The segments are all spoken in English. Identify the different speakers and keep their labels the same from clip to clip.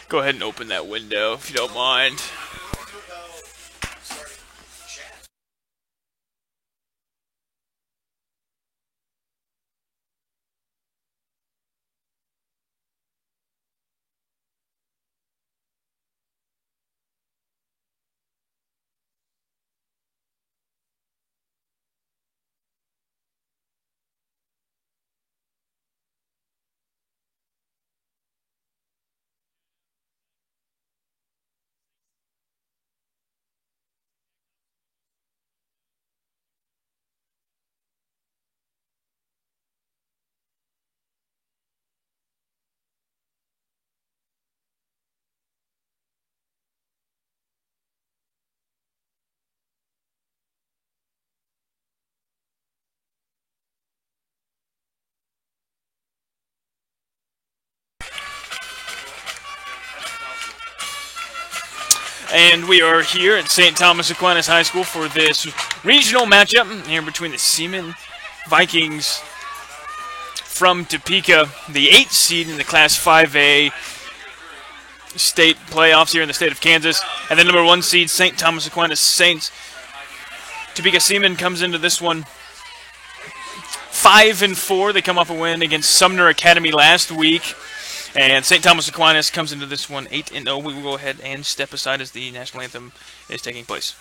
Speaker 1: Go ahead and open that window if you don't mind. And we are here at St. Thomas Aquinas High School for this regional matchup here between the Seaman Vikings from Topeka, the 8th seed in the Class 5A state playoffs here in the state of Kansas, and the number 1 seed, St. Thomas Aquinas Saints. Topeka Seaman comes into this one 5-4. They come off a win against Sumner Academy last week. And St. Thomas Aquinas comes into this one 8-0. We will go ahead and step aside as the national anthem is taking place.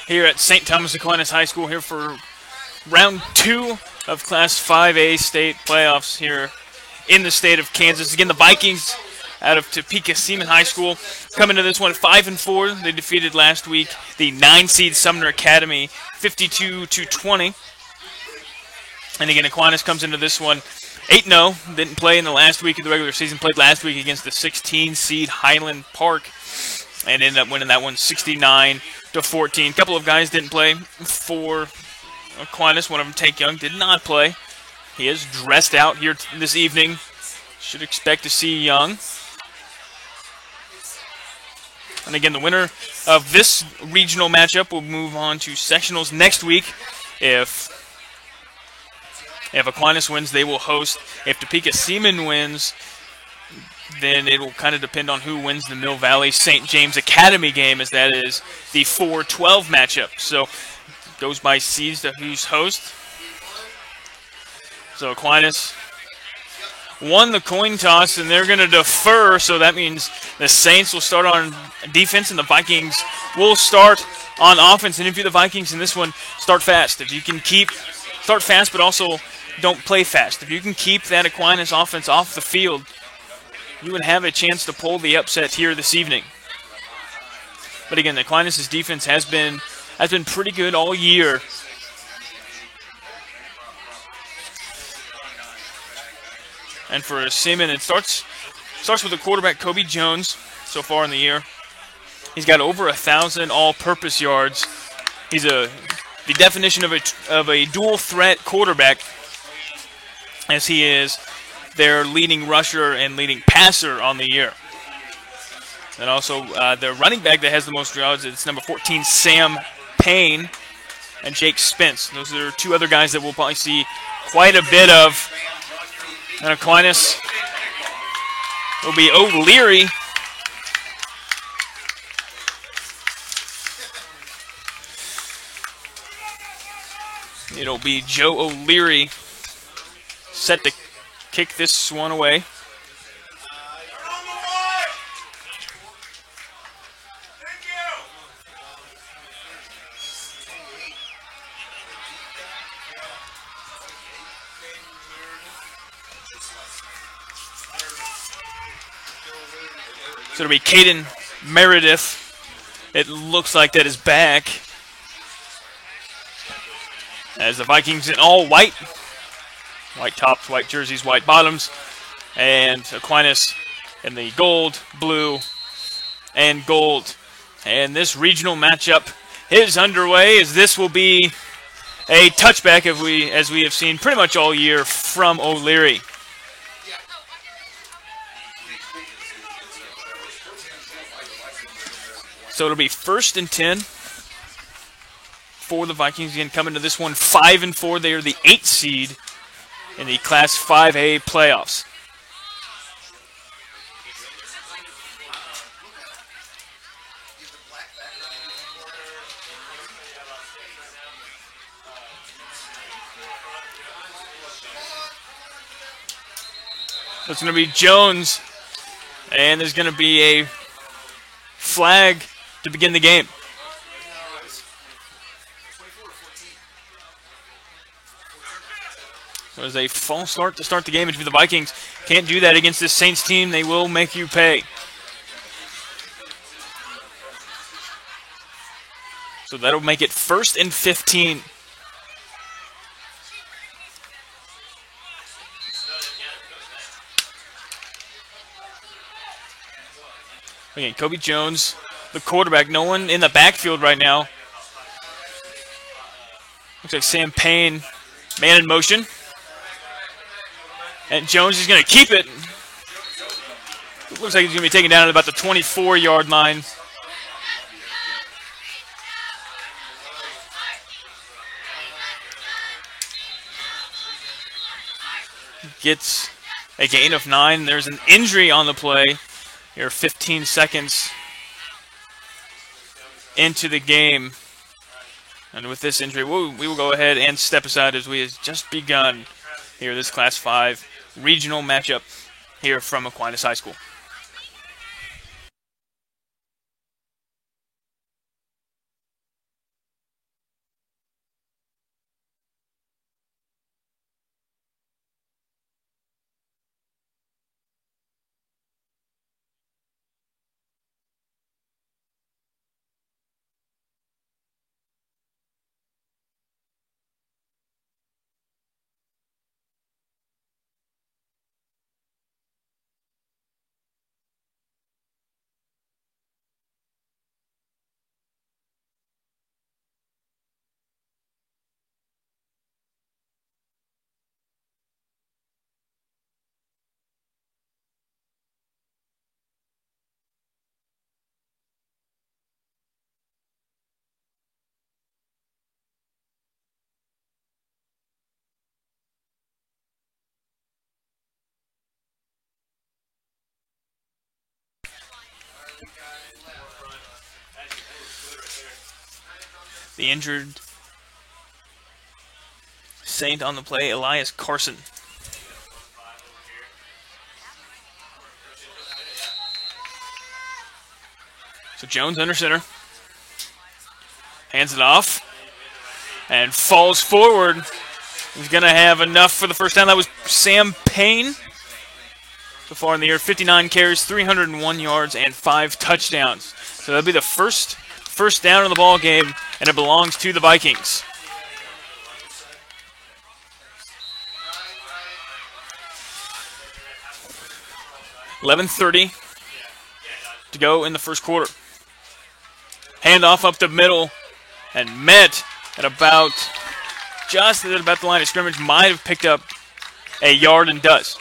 Speaker 1: Here at St. Thomas Aquinas High School here for round 2 of Class 5A state playoffs here in the state of Kansas. Again, the Vikings out of Topeka Seaman High School coming to this one 5-4. They defeated last week the 9-seed Sumner Academy 52-20. And again, Aquinas comes into this one 8-0. Didn't play in the last week of the regular season. Played last week against the 16-seed Highland Park and ended up winning that one 69-14. A couple of guys didn't play for Aquinas. One of them, Tank Young, did not play. He is dressed out here this evening. Should expect to see Young. And again, the winner of this regional matchup will move on to sectionals next week. If Aquinas wins, they will host. If Topeka Seaman wins, then it will kind of depend on who wins the Mill Valley St. James Academy game, as that is the 4-12 matchup. So it goes by seeds to who's host. So Aquinas won the coin toss, and they're going to defer, so that means the Saints will start on defense, and the Vikings will start on offense. And if you're the Vikings in this one, start fast. If you can start fast, but also don't play fast. If you can keep that Aquinas offense off the field, you would have a chance to pull the upset here this evening. But again, Aquinas' defense has been pretty good all year. And for Seaman, it starts with the quarterback, Kobe Jones, so far in the year. He's got over 1,000 all-purpose yards. He's the definition of a dual-threat quarterback, as he is their leading rusher and leading passer on the year. And also, the running back that has the most yards, it's number 14, Sam Payne, and Jake Spence. Those are two other guys that we'll probably see quite a bit of. And Aquinas will be O'Leary. It'll be Joe O'Leary set to kick this one away. So it'll be Caden Meredith. It looks like that is back. As the Vikings in all white. White tops, white jerseys, white bottoms. And Aquinas in the gold, blue, and gold. And this regional matchup is underway, as this will be a touchback as we have seen pretty much all year from O'Leary. So it'll be 1st and 10 for the Vikings. Again, coming to this one 5-4. They are the 8th seed in the Class 5A playoffs. It's going to be Jones, and there's going to be a flag to begin the game. So it was a false start to start the game. If the Vikings can't do that against this Saints team, they will make you pay. So that'll make it 1st and 15. Again, Kobe Jones, the quarterback. No one in the backfield right now. Looks like Sam Payne, man in motion. And Jones is going to keep it. It looks like he's going to be taken down at about the 24-yard line. Gets a gain of 9. There's an injury on the play. Here, 15 seconds into the game. And with this injury, we will go ahead and step aside as we have just begun here this Class 5 regional matchup here from Aquinas High School. the injured Saint on the play, Elias Carson. So Jones under center. Hands it off. And falls forward. He's going to have enough for the first down. That was Sam Payne. So far in the year, 59 carries, 301 yards, and 5 touchdowns. So that'll be the first down in the ball game, and it belongs to the Vikings. $11:30 to go in the first quarter. Handoff up the middle, and met at about the line of scrimmage. Might have picked up a yard and does.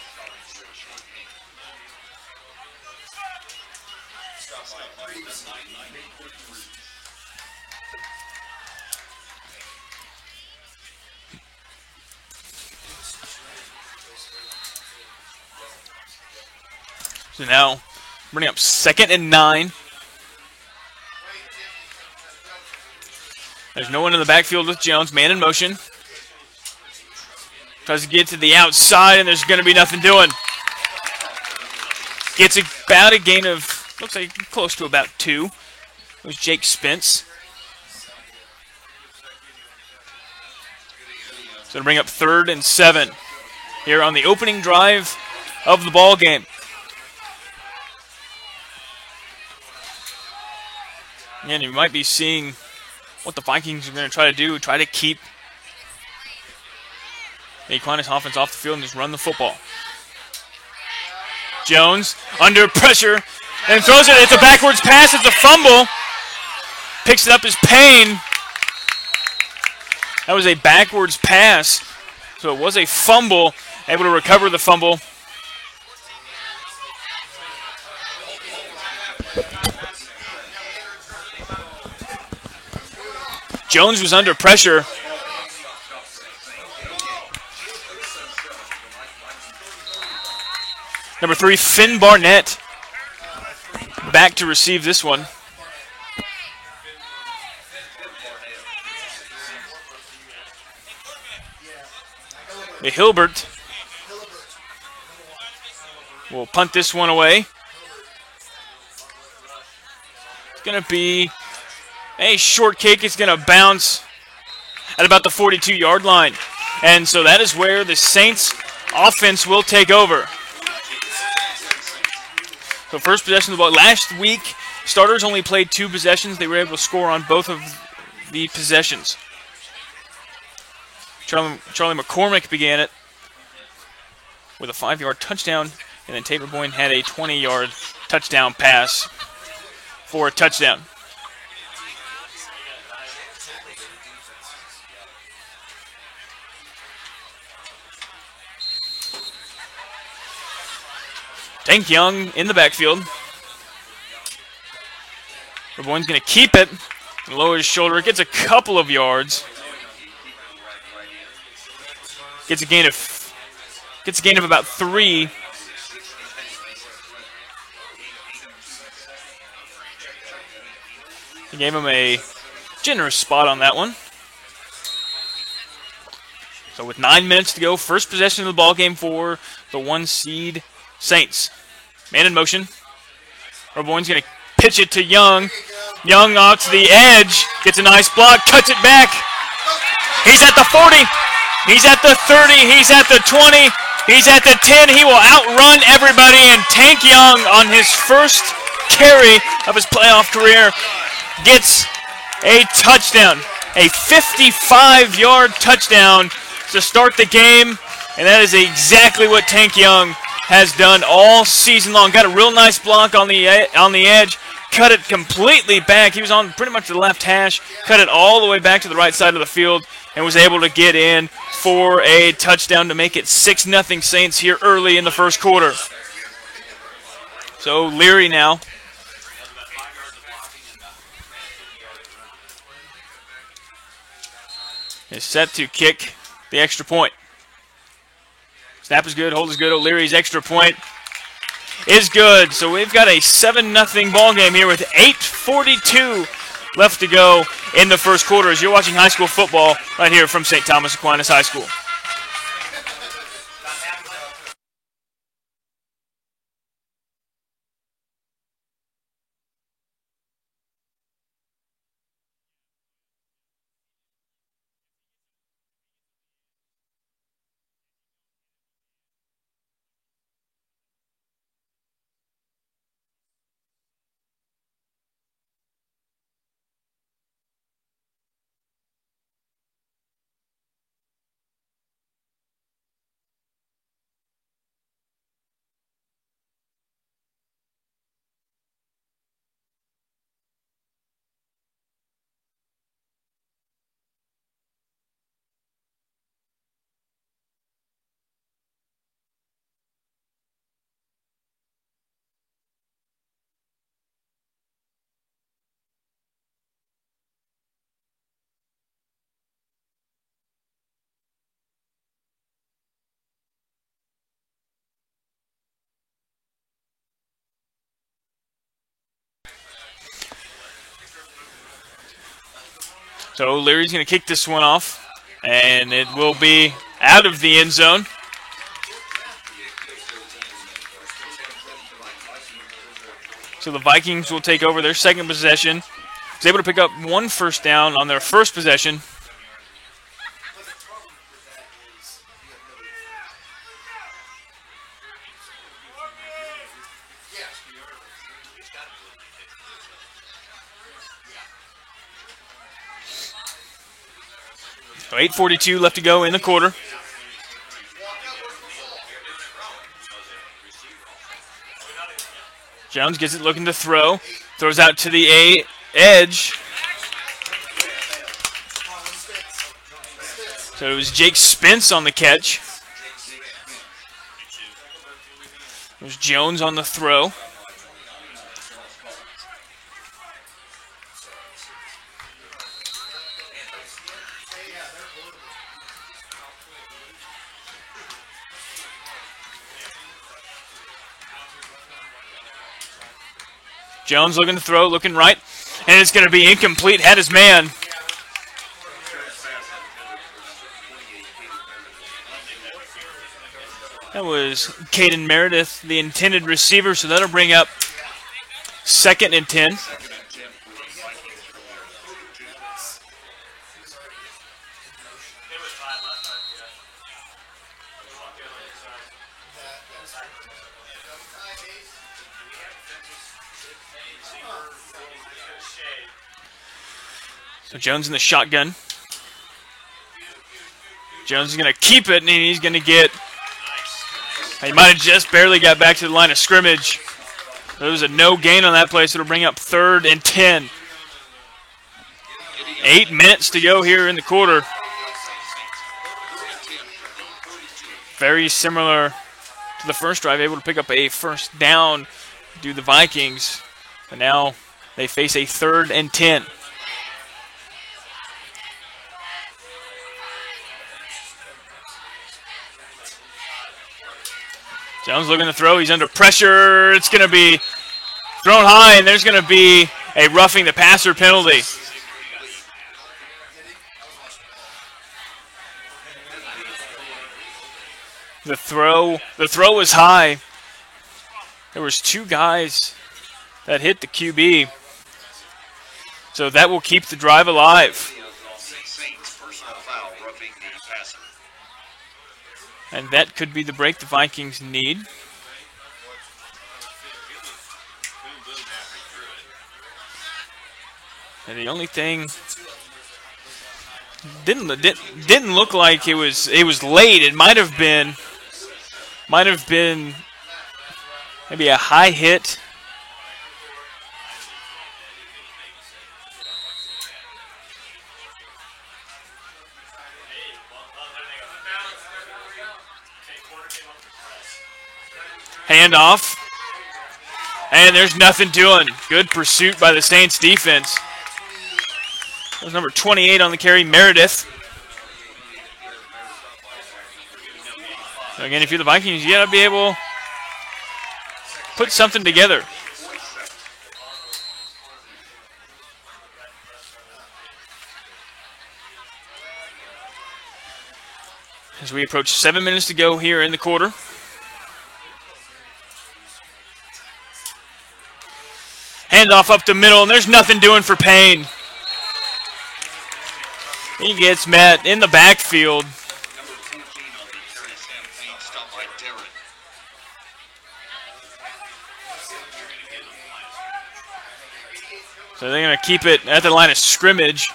Speaker 1: So now, bringing up 2nd and 9. There's no one in the backfield with Jones. Man in motion. Tries to get to the outside, and there's going to be nothing doing. Gets about a gain of, looks like close to about 2. It was Jake Spence. So to bring up 3rd and 7 here on the opening drive of the ball game. And you might be seeing what the Vikings are going to try to do, try to keep the Aquinas offense off the field and just run the football. Jones under pressure and throws it. It's a backwards pass. It's a fumble. Picks it up as Payne. That was a backwards pass. So it was a fumble. Able to recover the fumble. Jones was under pressure. Number 3, Finn Barnett, back to receive this one. Hilbert will punt this one away. It's going to be a short kick. It's going to bounce at about the 42-yard line. And so that is where the Saints offense will take over. So first possession of the ball. Last week, starters only played 2 possessions. They were able to score on both of the possessions. Charlie McCormick began it with a 5-yard touchdown, and then Tabor Boyne had a 20-yard touchdown pass for a touchdown. Tank Young in the backfield. Boyne's going to keep it and lower his shoulder. Gets a couple of yards. Gets a gain of about 3. He gave him a generous spot on that one. So with 9 minutes to go, first possession of the ball game for the 1-seed Saints. Man in motion. Boyne's going to pitch it to Young. Young off to the edge. Gets a nice block. Cuts it back. He's at the 40. He's at the 30. He's at the 20. He's at the 10. He will outrun everybody. And Tank Young, on his first carry of his playoff career, gets a touchdown. A 55-yard touchdown to start the game. And that is exactly what Tank Young has done all season long. Got a real nice block on the edge. Cut it completely back. He was on pretty much the left hash. Cut it all the way back to the right side of the field and was able to get in for a touchdown to make it 6-0 Saints here early in the first quarter. So Leary now. Is set to kick the extra point. Snap is good, hold is good. O'Leary's extra point is good. So we've got a 7-0 ball game here with 8:42 left to go in the first quarter as you're watching high school football right here from St. Thomas Aquinas High School. So Leary's going to kick this one off, and it will be out of the end zone. So the Vikings will take over their second possession. Was able to pick up one first down on their first possession. So 8:42 left to go in the quarter. Jones gets it looking to throw. Throws out to the edge. So it was Jake Spence on the catch. There's Jones on the throw. Jones looking to throw, looking right, and it's going to be incomplete. Had his man. That was Caden Meredith, the intended receiver, so that'll bring up 2nd and 10. So Jones in the shotgun. Jones is going to keep it, and he's going to get... He might have just barely got back to the line of scrimmage. There was a no gain on that play, so it'll bring up 3rd and 10. 8 minutes to go here in the quarter. Very similar to the first drive, able to pick up a first down, do the Vikings. But now they face a 3rd and 10. Jones looking to throw. He's under pressure. It's going to be thrown high, and there's going to be a roughing the passer penalty. The throw was high. There was 2 guys that hit the QB. So that will keep the drive alive. And that could be the break the Vikings need. And the only thing didn't look like it was late. It might have been maybe a high hit. Handoff. And there's nothing doing. Good pursuit by the Saints defense. That was number 28 on the carry, Meredith. So again, if you're the Vikings, you got to be able to put something together. as we approach 7 minutes to go here in the quarter. Handoff up the middle, and there's nothing doing for Payne. He gets met in the backfield. So they're going to keep it at the line of scrimmage.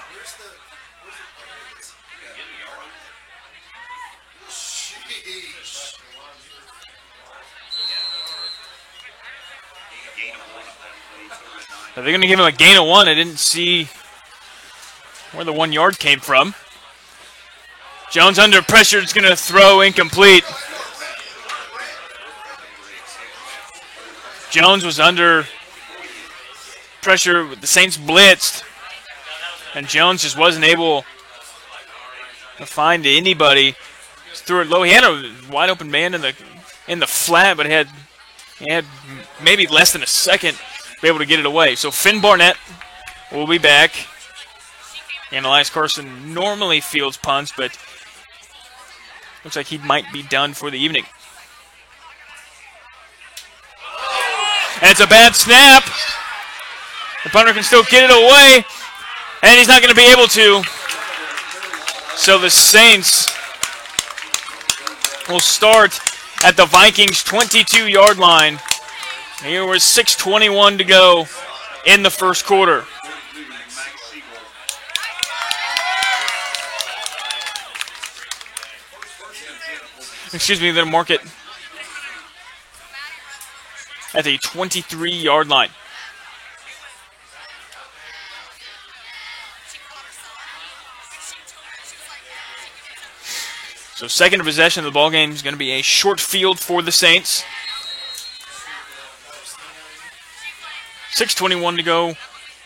Speaker 1: Are they going to give him a gain of 1? I didn't see where the 1 yard came from. Jones under pressure. It's going to throw incomplete. Jones was under pressure with the Saints blitzed, and Jones just wasn't able to find anybody. Just threw it low. He had a wide open man in the flat, but he had maybe less than a second to be able to get it away. So Finn Barnett will be back. And Elias Carson normally fields punts, but looks like he might be done for the evening. And it's a bad snap. The punter can still get it away, and he's not going to be able to. So the Saints will start at the Vikings' 22-yard line. Here was 6:21 to go in the first quarter. Excuse me, they're going to mark it at the 23-yard line. So second possession of the ballgame is going to be a short field for the Saints. 6:21 to go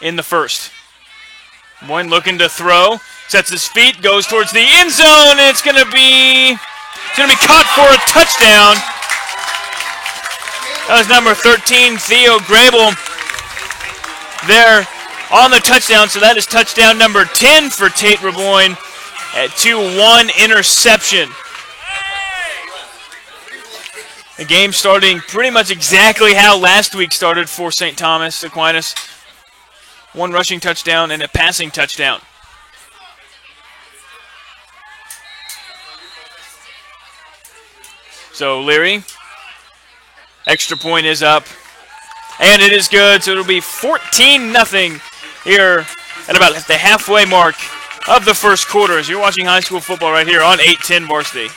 Speaker 1: in the first. Moyne looking to throw, sets his feet, goes towards the end zone, and it's going to be caught for a touchdown. That was number 13, Theo Grable, there on the touchdown. So that is touchdown number 10 for Tate Reboyne. At 2-1 interception. The game starting pretty much exactly how last week started for St. Thomas Aquinas. 1 rushing touchdown and a passing touchdown. So Leary, extra point is up, and it is good. So it'll be 14-0 here at about the halfway mark of the first quarter, as you're watching high school football right here on 810 Varsity.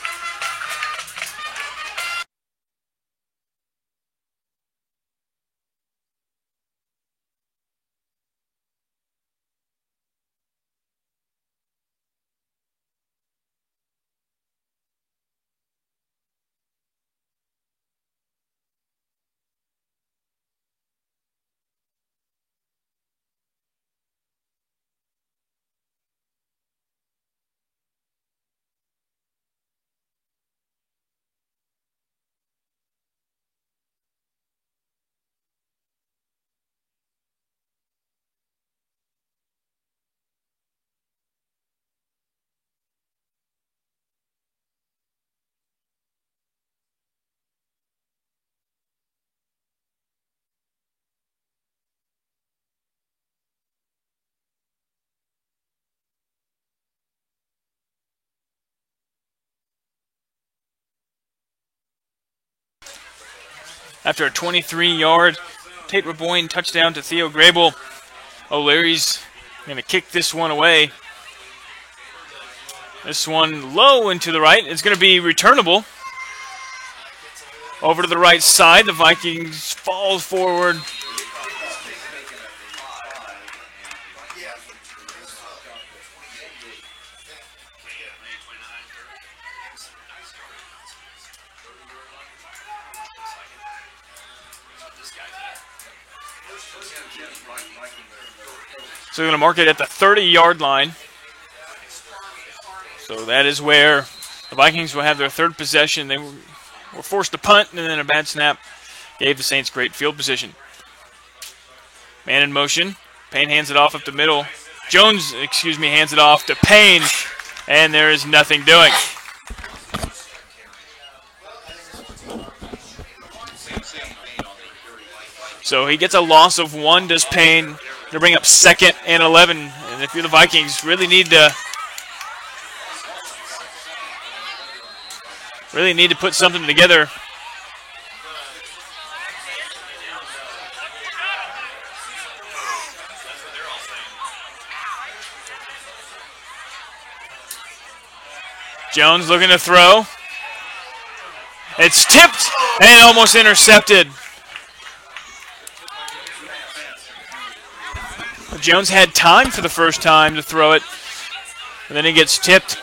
Speaker 1: After a 23-yard Tate Reboyne touchdown to Theo Grable, O'Leary's going to kick this one away. This one low and to the right. It's going to be returnable. Over to the right side. The Vikings fall forward. So they're going to mark it at the 30-yard line. So that is where the Vikings will have their third possession. They were forced to punt, and then a bad snap gave the Saints great field position. Man in motion. Payne hands it off up the middle. Jones, hands it off to Payne, and there is nothing doing. So he gets a loss of 1, does Payne, to bring up 2nd and 11. And if you're the Vikings, really need to put something together. Jones looking to throw. It's tipped and almost intercepted. Jones had time for the first time to throw it, and then he gets tipped.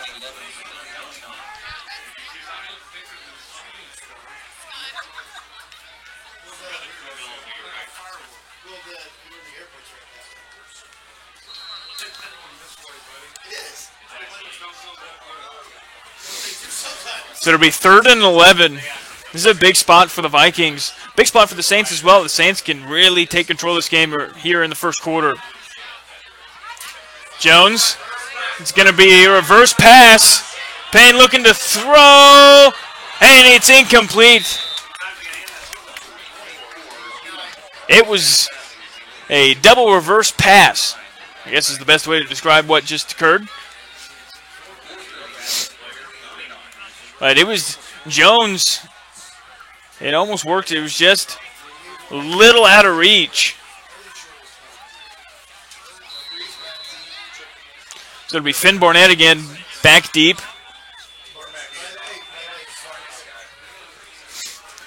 Speaker 1: So it'll be 3rd and 11. This is a big spot for the Vikings. Big spot for the Saints as well. The Saints can really take control of this game here in the first quarter. Jones, it's going to be a reverse pass. Payne looking to throw, and it's incomplete. It was a double reverse pass, I guess is the best way to describe what just occurred. But it was Jones. It almost worked. It was just a little out of reach. So it'll be Finn Barnett again, back deep.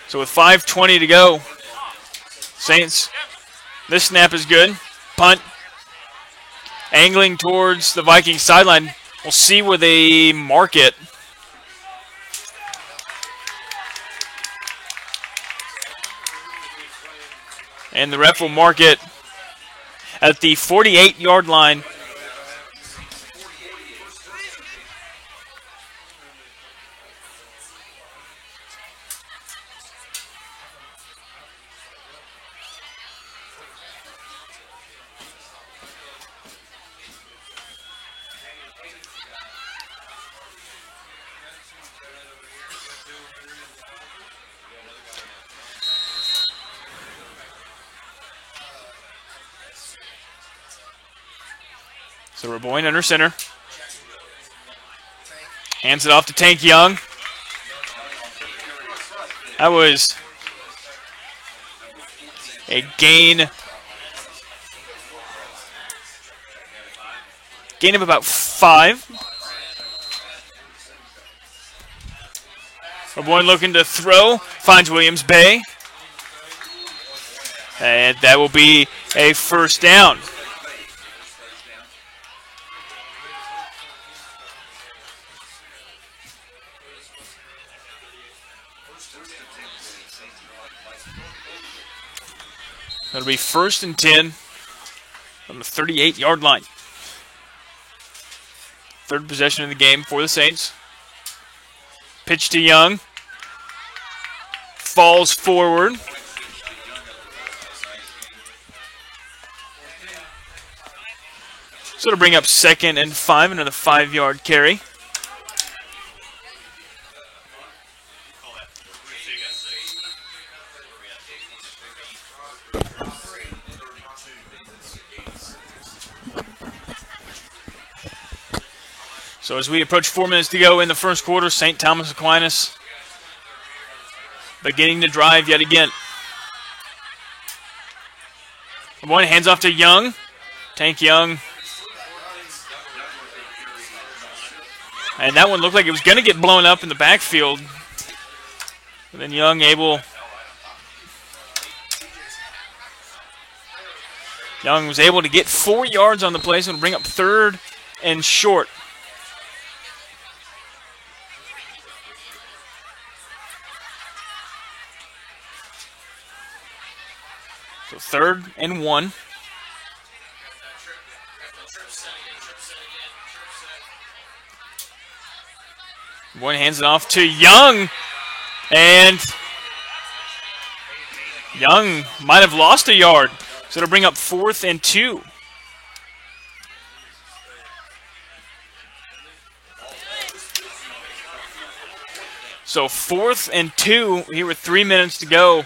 Speaker 1: So with 5:20 to go, Saints, this snap is good. Punt. Angling towards the Vikings sideline. We'll see where they mark it. And the ref will mark it at the 48-yard line. So Reboyne under center. Hands it off to Tank Young. That was a gain of about 5. Reboyne looking to throw. Finds Williams Bay. And that will be a first down. That'll be 1st and 10 on the 38-yard line. 3rd possession of the game for the Saints. Pitch to Young. Falls forward. So it'll bring up 2nd and 5, another 5-yard carry. So as we approach 4 minutes to go in the first quarter, St. Thomas Aquinas beginning to drive yet again. One hands off to Young. Tank Young. And that one looked like it was going to get blown up in the backfield. But then Young was able to get 4 yards on the play, so it'll bring up 3rd and short. So 3rd and 1. One hands it off to Young. And Young might have lost a yard. So it'll bring up 4th and 2. So 4th and 2 here with 3 minutes to go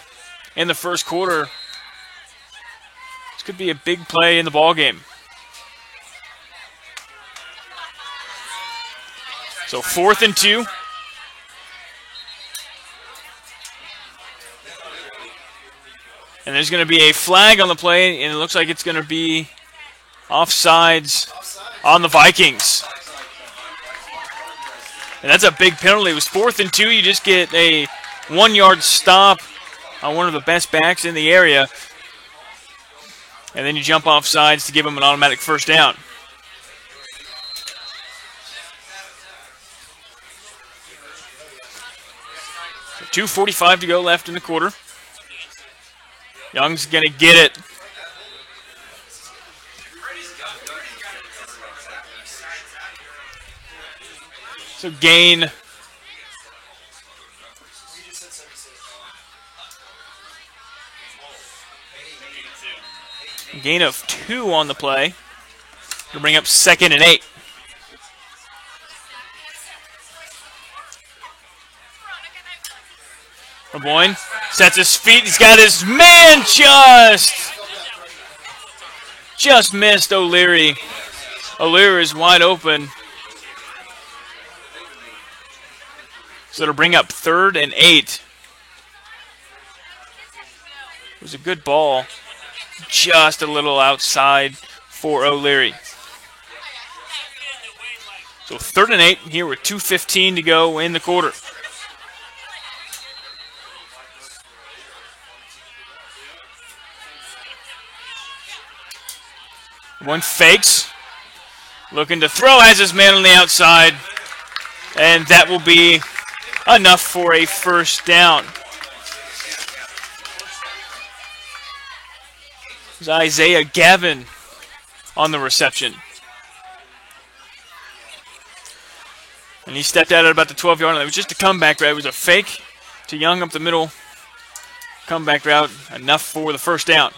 Speaker 1: in the first quarter. This could be a big play in the ball game. So 4th and 2. And there's going to be a flag on the play, and it looks like it's going to be offsides on the Vikings. And that's a big penalty. It was 4th and 2. You just get a 1-yard stop on one of the best backs in the area. And then you jump off sides to give them an automatic first down. So 2:45 to go left in the quarter. Young's going to get it. So gain of 2 on the play to bring up 2nd and 8. Raboyne sets his feet. He's got his man just missed O'Leary. O'Leary is wide open. So it'll bring up 3rd and 8. It was a good ball. Just a little outside for O'Leary. So 3rd and 8 here with 2:15 to go in the quarter. One fakes. Looking to throw, has his man on the outside. And that will be enough for a first down. It was Isaiah Gavin on the reception. And he stepped out at about the 12-yard line. It was just a comeback route. It was a fake to Young up the middle. Comeback route, enough for the first down.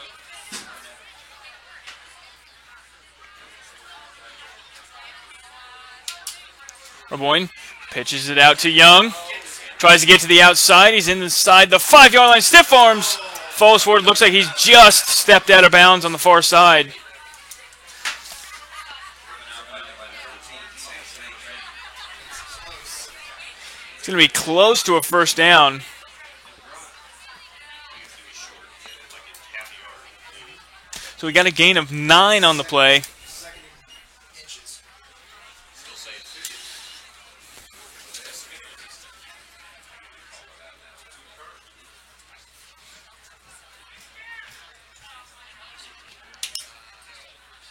Speaker 1: Raboyne pitches it out to Young. Tries to get to the outside. He's inside the 5-yard line. Stiff arms. Falls forward. Looks like he's just stepped out of bounds on the far side. It's going to be close to a first down. So we got a gain of 9 on the play.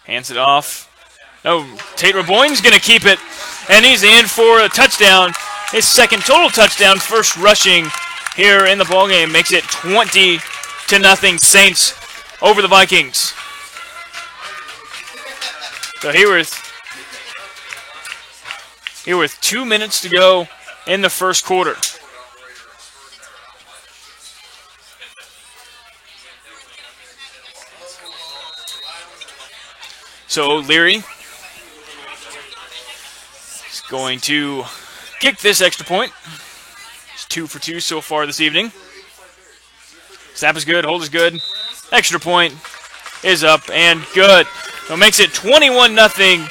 Speaker 1: Hands it off. No, Tate Raboyne's going to keep it, and he's in for a touchdown. His 2nd total touchdown, first rushing here in the ballgame, makes it 20-0 Saints over the Vikings. So here with 2 minutes to go in the first quarter. So O'Leary is going to kick this extra point. He's 2 for 2 so far this evening. Snap is good, hold is good. Extra point is up and good. So it makes it 21-0.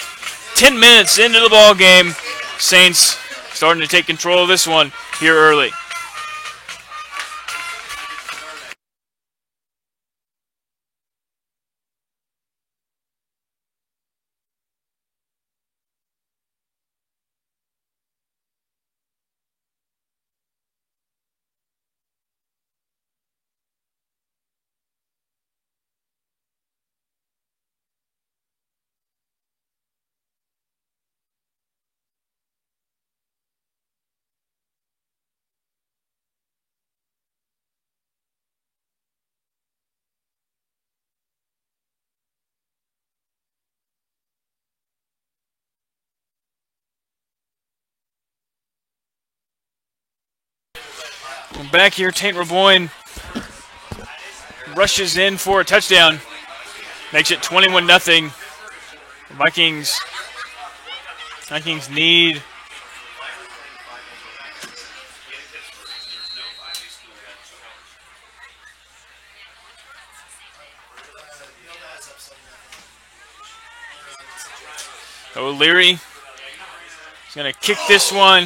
Speaker 1: 10 minutes into the ball game. Saints starting to take control of this one here early. Back here, Tate Raboyne rushes in for a touchdown. Makes it 21-0. Vikings need O'Leary is going to kick this one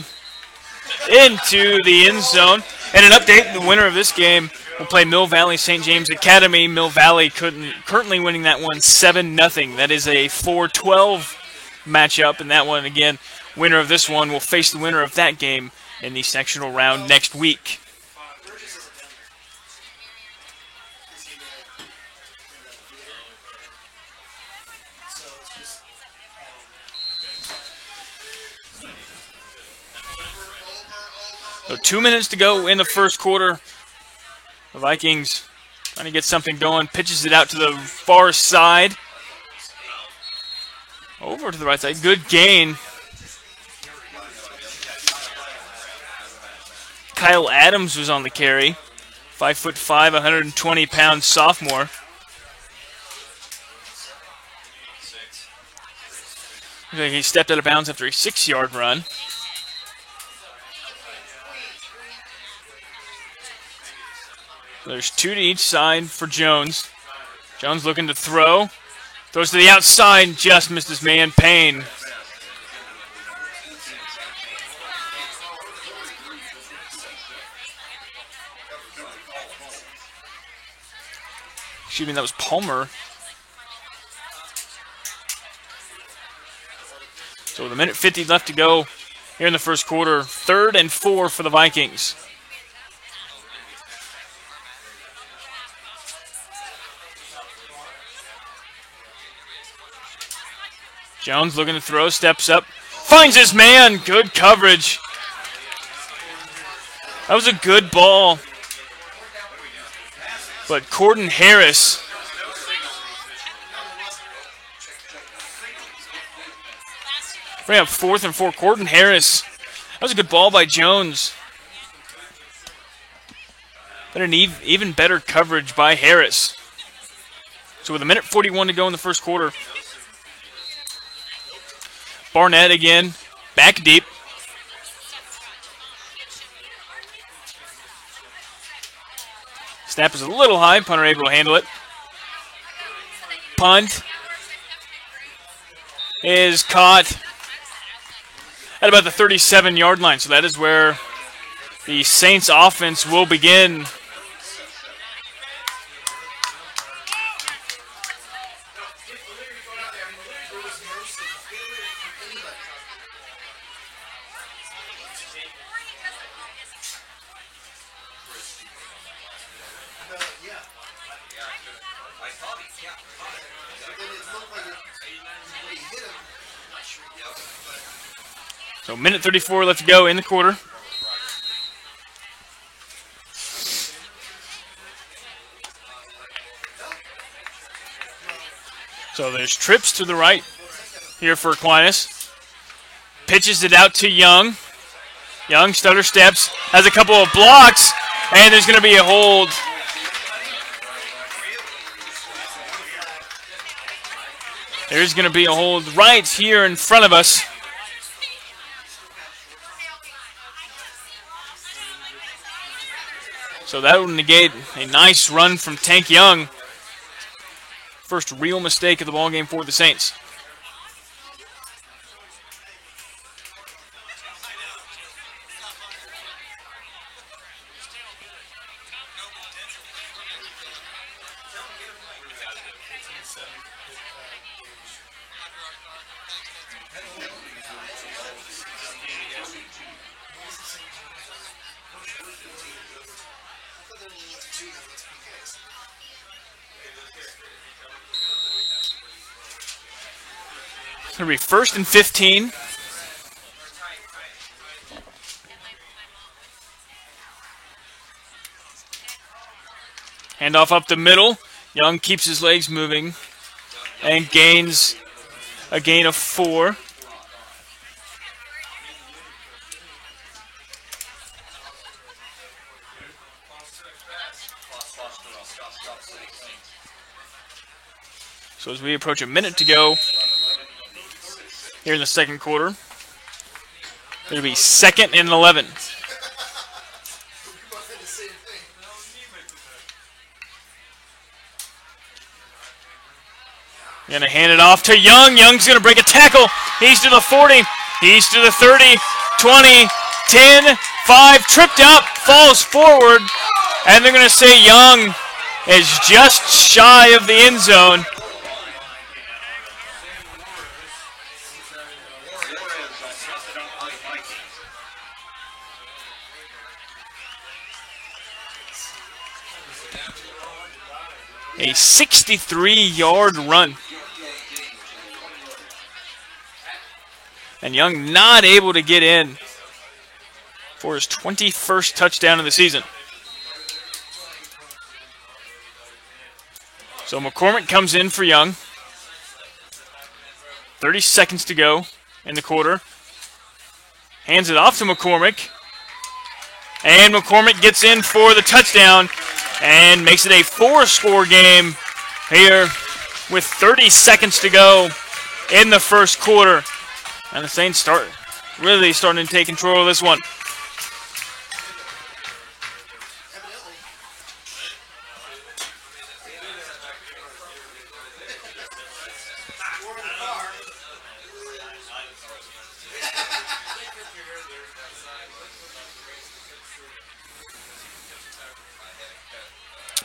Speaker 1: into the end zone. And an update, the winner of this game will play Mill Valley St. James Academy. Mill Valley currently winning that one 7-0. That is a 4-12 matchup, and that one, again, winner of this one will face the winner of that game in the sectional round next week. So 2 minutes to go in the first quarter. The Vikings trying to get something going. Pitches it out to the far side. Over to the right side. Good gain. Kyle Adams was on the carry. 5'5", 120-pound sophomore. Looks like he stepped out of bounds after a 6-yard run. There's 2 to each side for Jones. Jones looking to throw. Throws to the outside, just missed his man, Payne. Excuse me, that was Palmer. So with 1:50 left to go here in the first quarter, 3rd and 4 for the Vikings. Jones looking to throw, steps up, finds his man, good coverage. That was a good ball. But Corden Harris bring up 4th and 4. Corden Harris. That was a good ball by Jones. But an even better coverage by Harris. So with 1:41 to go in the first quarter, Barnett again, back deep. Snap is a little high. Punter able to handle it. Punt is caught at about the 37-yard line. So that is where the Saints offense will begin. So 1:34 left to go in the quarter. So there's trips to the right here for Aquinas. Pitches it out to Young. Young stutter steps, has a couple of blocks, and there's going to be a hold. There's going to be a hold right here in front of us. So that would negate a nice run from Tank Young. First real mistake of the ballgame for the Saints. It's going to be 1st and 15. Handoff up the middle. Young keeps his legs moving and gains a gain of 4. So as we approach a minute to go here in the second quarter, it'll be 2nd and 11. Going to hand it off to Young. Young's going to break a tackle. He's to the 40. He's to the 30, 20, 10, 5. Tripped up, falls forward. And they're going to say Young is just shy of the end zone. A 63-yard run. And Young not able to get in for his 21st touchdown of the season. So McCormick comes in for Young. 30 seconds to go in the quarter. Hands it off to McCormick. And McCormick gets in for the touchdown and makes it a 4-score game here with 30 seconds to go in the first quarter. And the Saints really starting to take control of this one.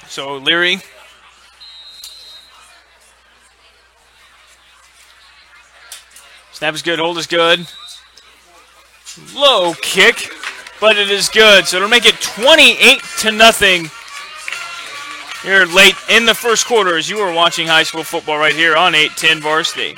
Speaker 1: So Leary snap is good, hold is good. Low kick, but it is good. So it'll make it 28-0 here late in the first quarter as you are watching high school football right here on 810 Varsity.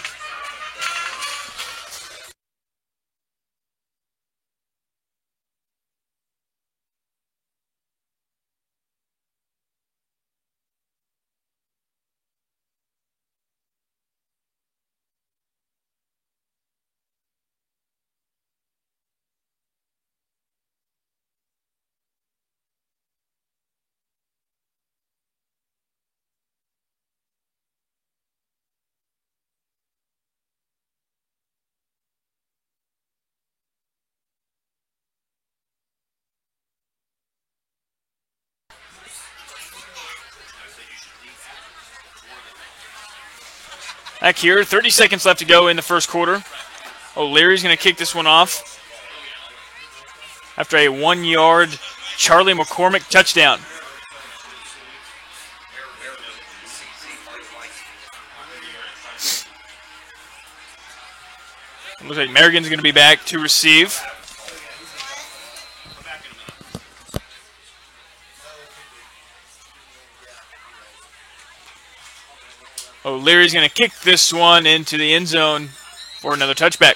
Speaker 1: Back here, 30 seconds left to go in the first quarter. O'Leary's going to kick this one off after a 1-yard Charlie McCormick touchdown. It looks like Merrigan's going to be back to receive. O'Leary's going to kick this one into the end zone for another touchback.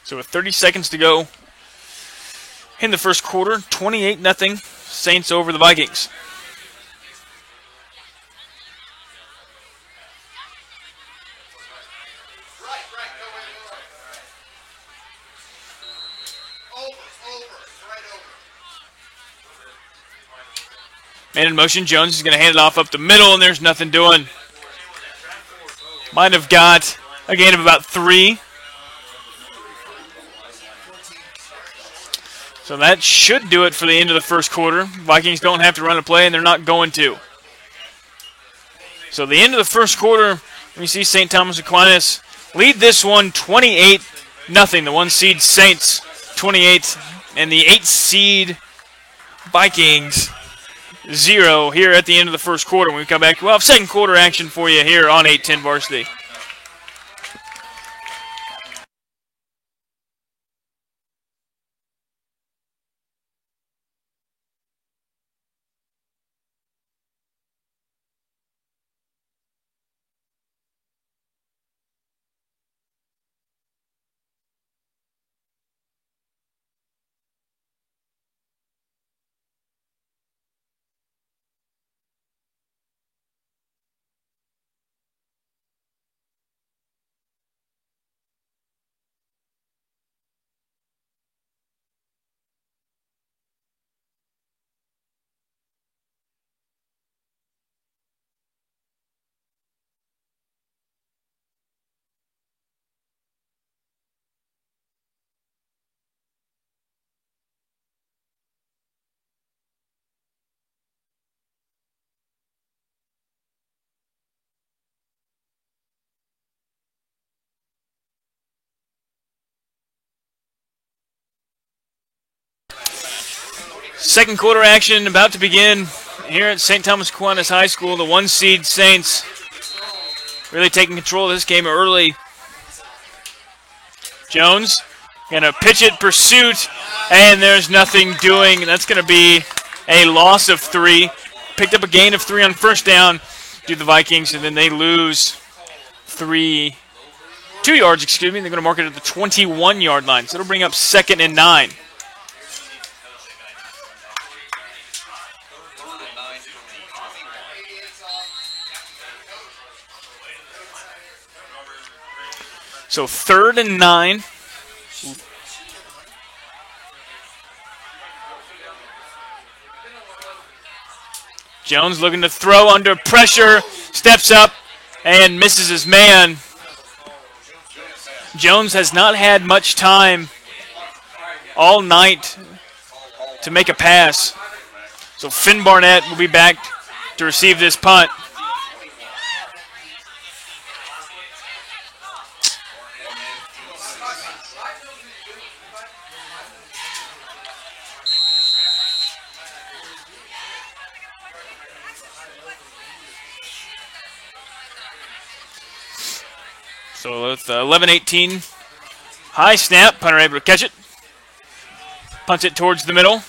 Speaker 1: So with 30 seconds to go in the first quarter, 28-0, Saints over the Vikings. Man in motion, Jones is going to hand it off up the middle, and there's nothing doing. Might have got a gain of about 3. So that should do it for the end of the first quarter. Vikings don't have to run a play, and they're not going to. So the end of the first quarter, we see St. Thomas Aquinas lead this one 28-0. The 1-seed Saints 28, and the 8-seed Vikings 0 here at the end of the first quarter. When we come back, we'll have second quarter action for you here on 810 Varsity. Second quarter action about to begin here at St. Thomas Aquinas High School. The 1 seed Saints really taking control of this game early. Jones gonna pitch it, pursuit, and there's nothing doing. That's gonna be a loss of 3. Picked up a gain of 3 on first down to the Vikings, and then they lose 2 yards, excuse me. They're gonna mark it at the 21-yard line. So it'll bring up 2nd and 9. So 3rd and 9. Jones looking to throw under pressure, steps up and misses his man. Jones has not had much time all night to make a pass. So Finn Barnett will be back to receive this punt. So with 11-18, high snap, punter able to catch it. Punts it towards the middle.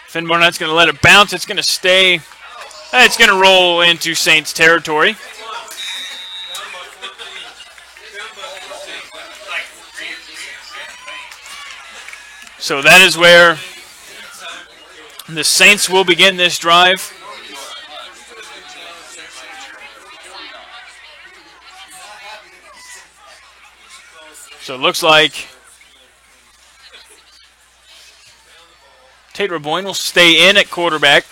Speaker 1: Finn Barnett's going to let it bounce. It's going to stay. It's going to roll into Saints territory. So that is where the Saints will begin this drive. So it looks like Tate Raboyne will stay in at quarterback.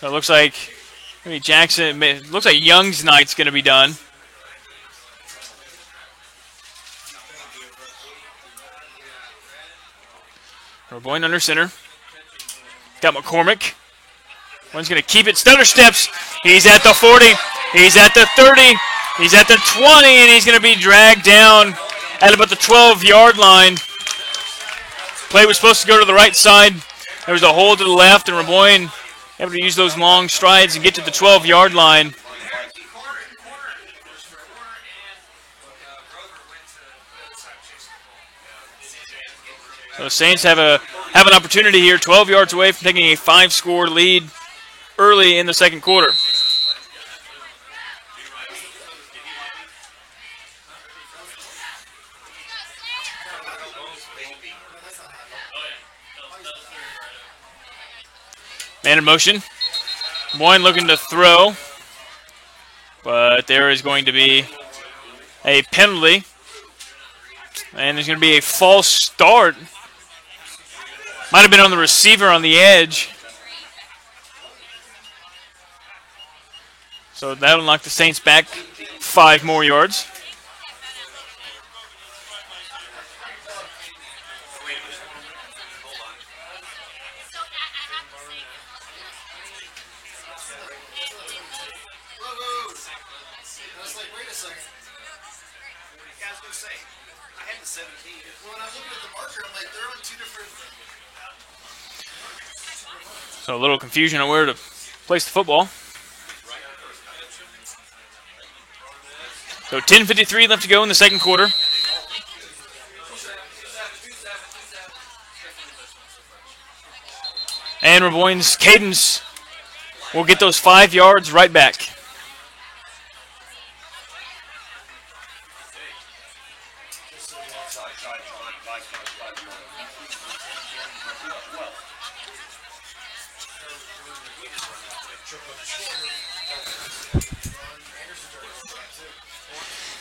Speaker 1: So it looks like maybe Jackson. It looks like Young's night's going to be done. Raboyne under center. Got McCormick. One's going to keep it. Stutter steps. He's at the 40. He's at the 30. He's at the 20, and he's going to be dragged down at about the 12-yard line. Play was supposed to go to the right side. There was a hole to the left, and Raboyne able to use those long strides and get to the 12-yard line. So the Saints have an opportunity here, 12 yards away from taking a 5-score lead early in the second quarter. Man in motion. Boyne looking to throw, but there is going to be a penalty, and there's going to be a false start. Might have been on the receiver on the edge. So that'll knock the Saints back 5 more yards. So a little confusion on where to place the football. So 10:53 left to go in the second quarter. And Raboyne's Cadence will get those 5 yards right back.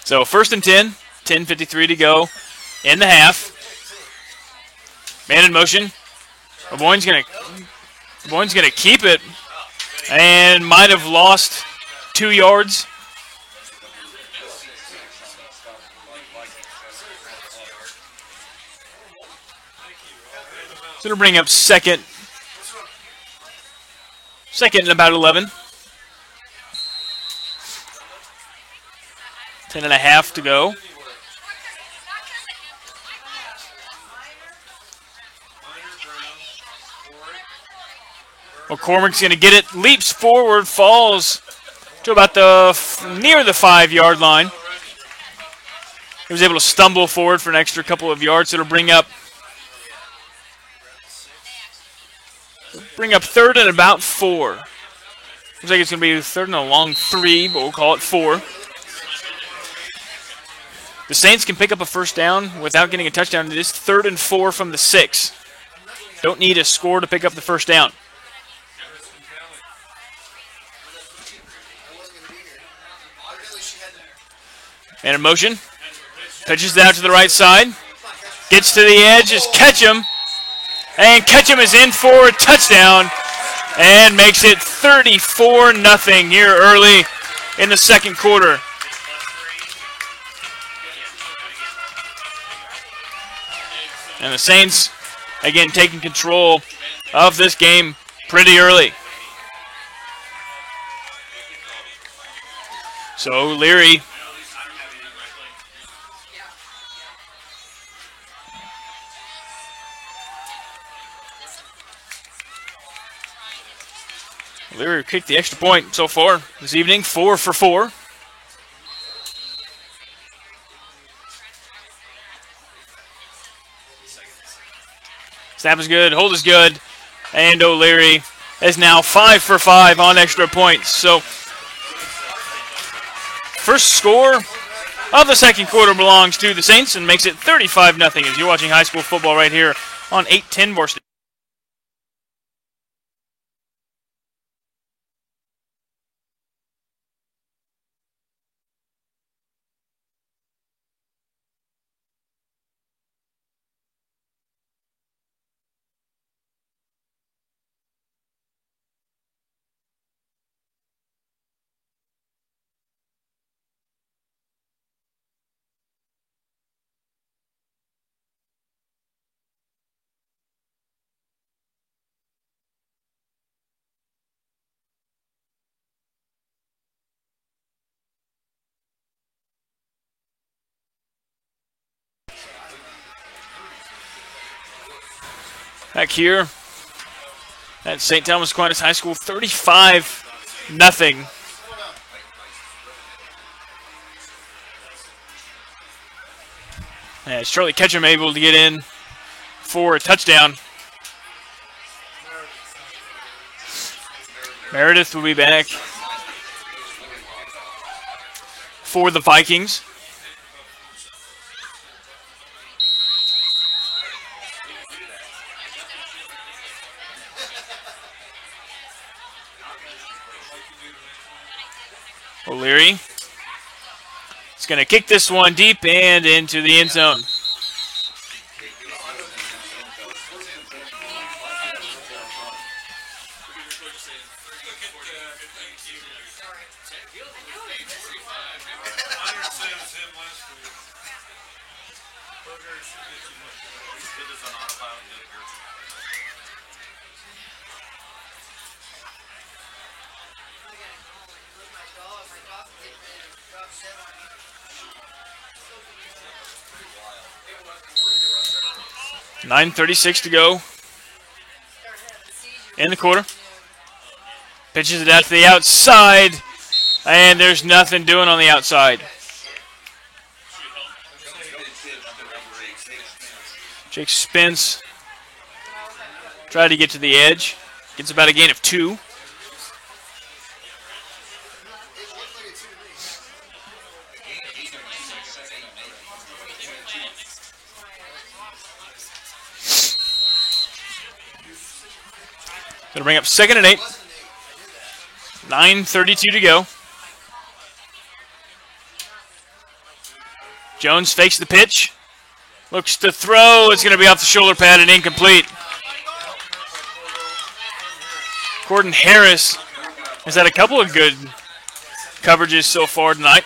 Speaker 1: So 1st and 10, 10:53 to go in the half. Man in motion. Raboyne's gonna keep it and might have lost 2 yards. So it'll bring up second and about 11. 10 and a half to go. McCormick's going to get it, leaps forward, falls to about near the 5-yard line. He was able to stumble forward for an extra couple of yards. It'll bring up 3rd and about 4. Looks like it's going to be 3rd and a long 3, but we'll call it 4. The Saints can pick up a first down without getting a touchdown. It is 3rd and 4 from the 6. Don't need a score to pick up the first down. Man in motion. Pitches it out to the right side. Gets to the edge. Is Ketchum. And Ketchum is in for a touchdown. And makes it 34-0 here early in the second quarter. And the Saints, again, taking control of this game pretty early. So Leary kicked the extra point so far this evening, 4 for 4. Snap is good, hold is good, and O'Leary is now 5 for 5 on extra points. So, first score of the second quarter belongs to the Saints and makes it 35-0 as you're watching high school football right here on 810 Varsity. Back here at St. Thomas Aquinas High School, 35-0. As Charlie Ketchum able to get in for a touchdown. Meredith will be back for the Vikings. O'Leary is going to kick this one deep and into the end zone. .36 to go in the quarter. Pitches it out to the outside, and there's nothing doing on the outside. Jake Spence tried to get to the edge. Gets about a gain of 2. Going to bring up 2nd and 8. 9:32 to go. Jones fakes the pitch. Looks to throw. It's going to be off the shoulder pad and incomplete. Gordon Harris has had a couple of good coverages so far tonight.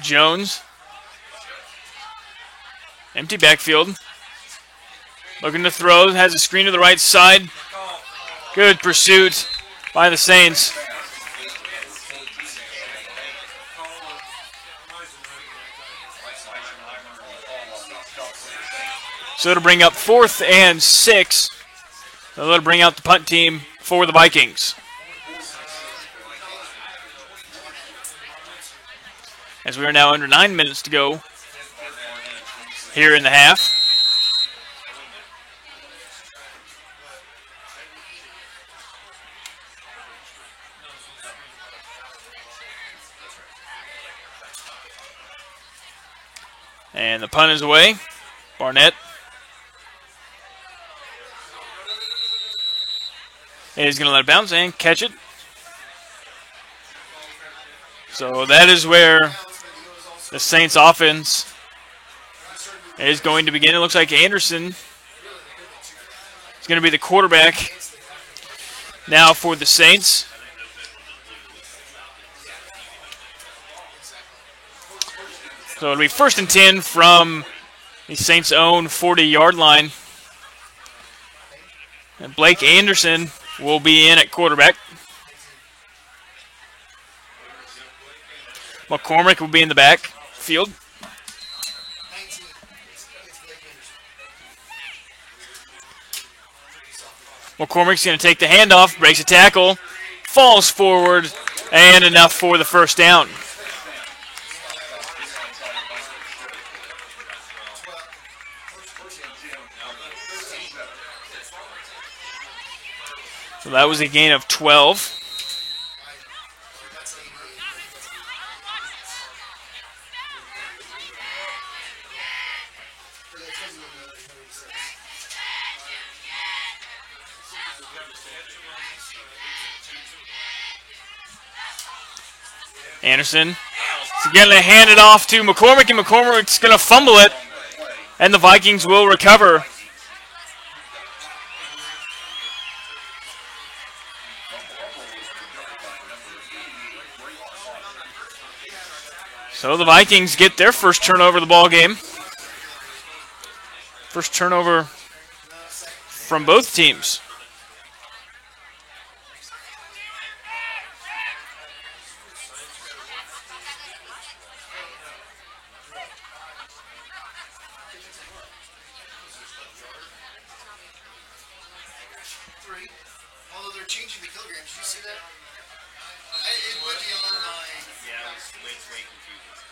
Speaker 1: Jones. Empty backfield. Looking to throw. Has a screen to the right side. Good pursuit by the Saints. So it'll bring up 4th and 6. So it'll bring out the punt team for the Vikings. As we are now under 9 minutes to go here in the half. And the punt is away. Barnett is going to let it bounce and catch it. So that is where the Saints offense is going to begin. It looks like Anderson is going to be the quarterback now for the Saints. So it'll be 1st and 10 from the Saints' own 40-yard line. And Blake Anderson will be in at quarterback. McCormick will be in the backfield. McCormick's going to take the handoff, breaks a tackle, falls forward, and enough for the first down. So that was a gain of 12. Anderson is going to hand it off to McCormick, and McCormick's going to fumble it, and the Vikings will recover. So the Vikings get their first turnover of the ball game. First turnover from both teams.
Speaker 2: Although they're changing the kilograms, did you see that? It went beyond my... Yeah, it was way confusing.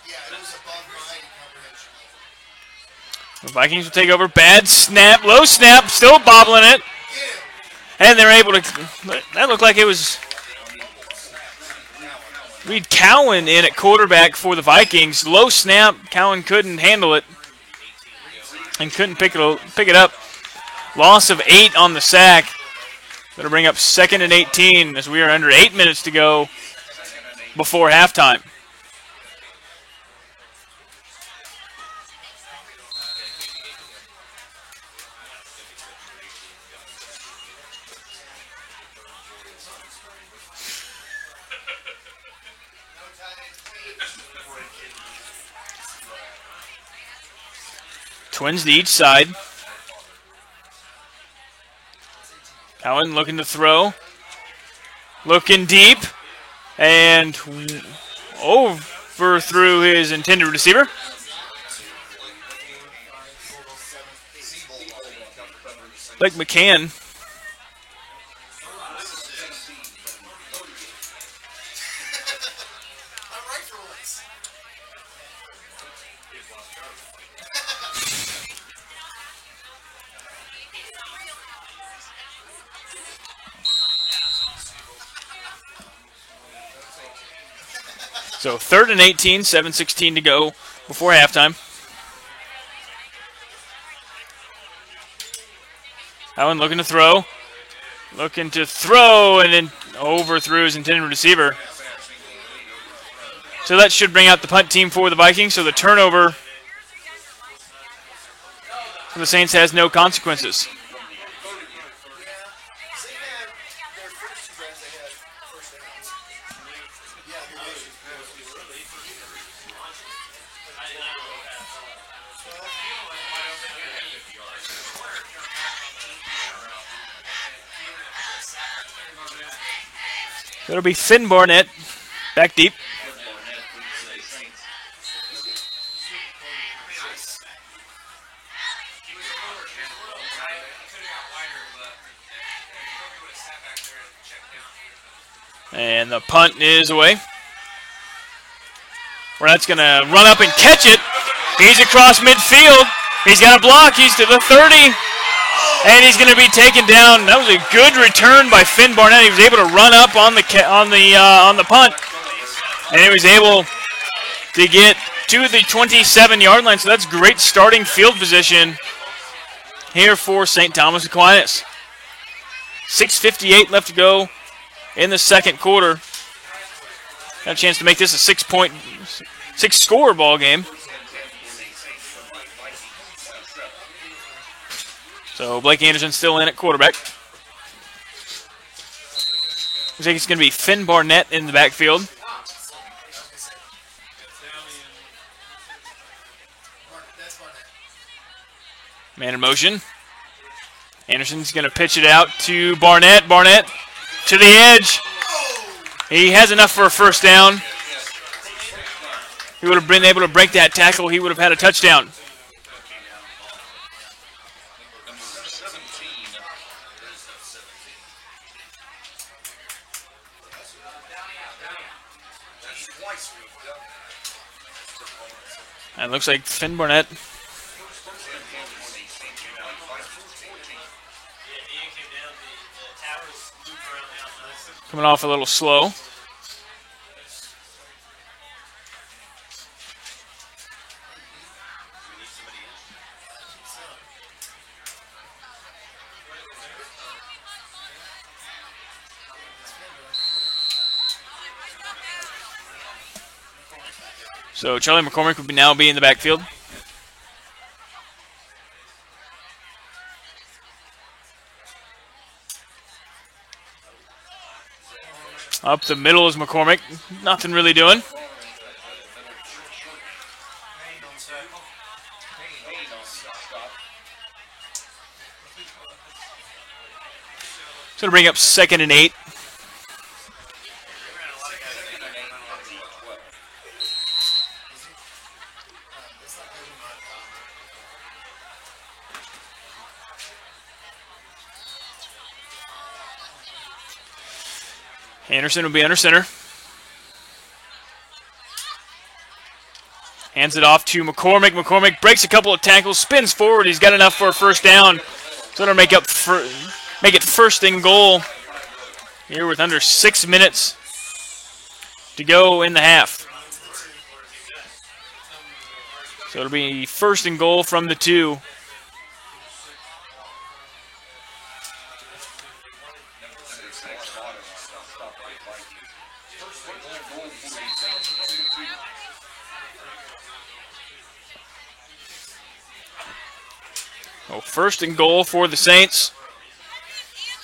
Speaker 2: Yeah, it was above my comprehension.
Speaker 1: The Vikings will take over. Bad snap, low snap, still bobbling it. And they're able to... That looked like it was... Reed Cowan in at quarterback for the Vikings. Low snap, Cowan couldn't handle it. And couldn't pick it up. Loss of 8 on the sack. That'll bring up 2nd and 18 as we are under 8 minutes to go before halftime. Twins to each side. Cowan looking to throw. Looking deep. And overthrew his intended receiver. Blake McCann. So 3rd and 18, 7:16 to go before halftime. Allen looking to throw. And then overthrew his intended receiver. So that should bring out the punt team for the Vikings. So the turnover for the Saints has no consequences. It'll be Finn Barnett back deep. And the punt is away. Barnett's going to run up and catch it. He's across midfield. He's got a block. He's to the 30. And he's going to be taken down. That was a good return by Finn Barnett. He was able to run up on the punt, and he was able to get to the 27-yard line. So that's great starting field position here for St. Thomas Aquinas. 6:58 left to go in the second quarter. Got a chance to make this a six-score ball game. So Blake Anderson still in at quarterback. Looks like it's going to be Finn Barnett in the backfield. Man in motion. Anderson's going to pitch it out to Barnett. Barnett to the edge. He has enough for a first down. He would have been able to break that tackle. He would have had a touchdown. And it looks like Finn Barnett coming off a little slow. So Charlie McCormick would now be in the backfield. Up the middle is McCormick. Nothing really doing. It's going to bring up 2nd and 8. Anderson will be under center. Hands it off to McCormick. McCormick breaks a couple of tackles, spins forward. He's got enough for a first down. So it'll make it first and goal here with under 6 minutes to go in the half. So it'll be first and goal from the 2. Oh, first and goal for the Saints.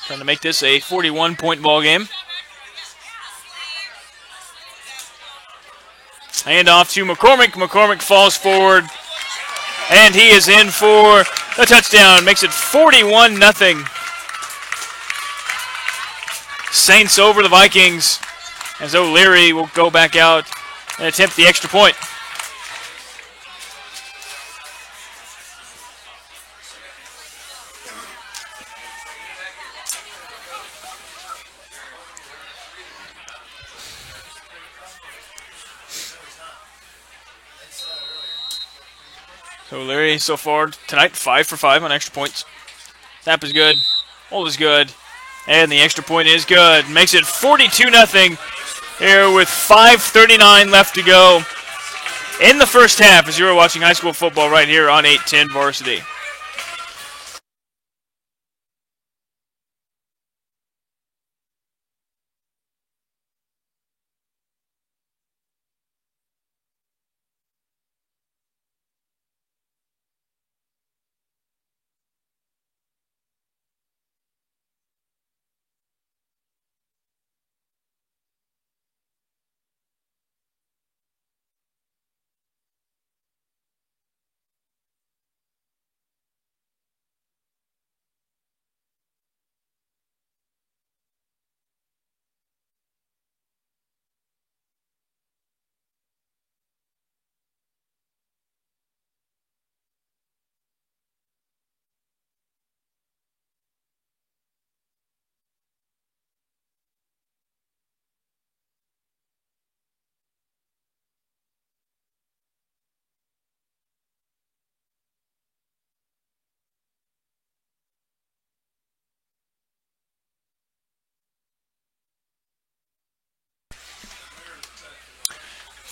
Speaker 1: Trying to make this a 41-point ball game. Hand off to McCormick. McCormick falls forward, and he is in for the touchdown. Makes it 41-0. Saints over the Vikings, as O'Leary will go back out and attempt the extra point. So Larry, so far tonight, 5 for 5 on extra points. Snap is good. Hold is good. And the extra point is good. Makes it 42-0 here with 5:39 left to go in the first half as you are watching high school football right here on 810 Varsity.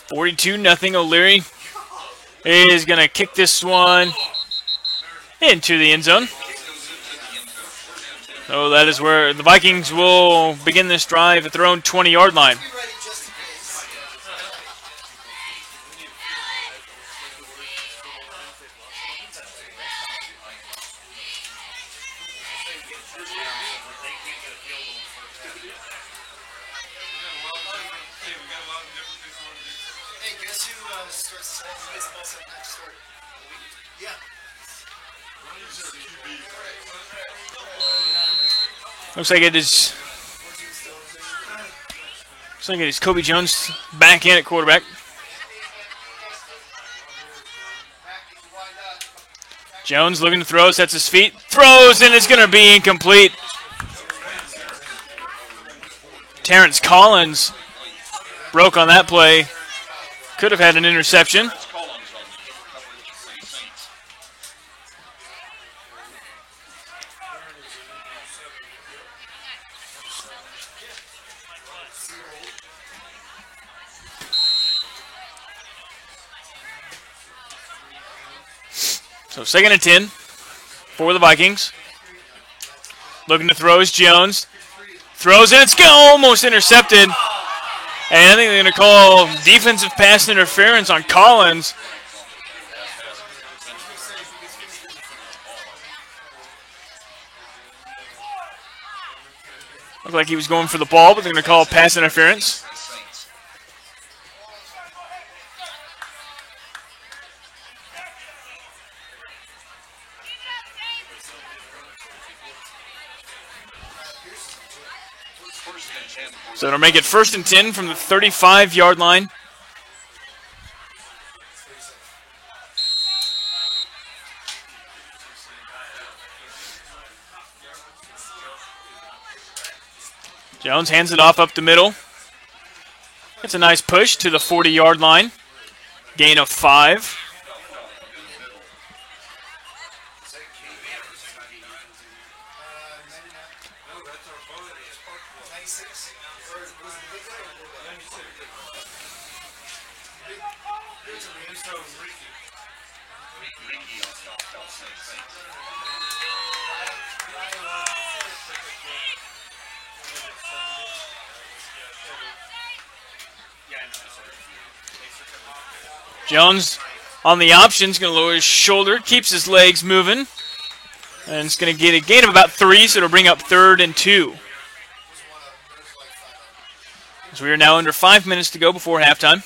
Speaker 1: 42-0. O'Leary is going to kick this one into the end zone. So that is where the Vikings will begin this drive at their own 20-yard line. Looks like it is Kobe Jones back in at quarterback. Jones looking to throw, sets his feet, throws, and it's going to be incomplete. Terrence Collins broke on that play. Could have had an interception. So 2nd and 10 for the Vikings. Looking to throw is Jones. Throws and it's almost intercepted. And I think they're going to call defensive pass interference on Collins. Looked like he was going for the ball, but they're going to call pass interference. So it'll make it 1st and 10 from the 35-yard line. Jones hands it off up the middle. It's a nice push to the 40-yard line. Gain of 5. Jones on the options, going to lower his shoulder, keeps his legs moving, and it's going to get a gain of about 3, so it'll bring up 3rd and 2. So we are now under 5 minutes to go before halftime.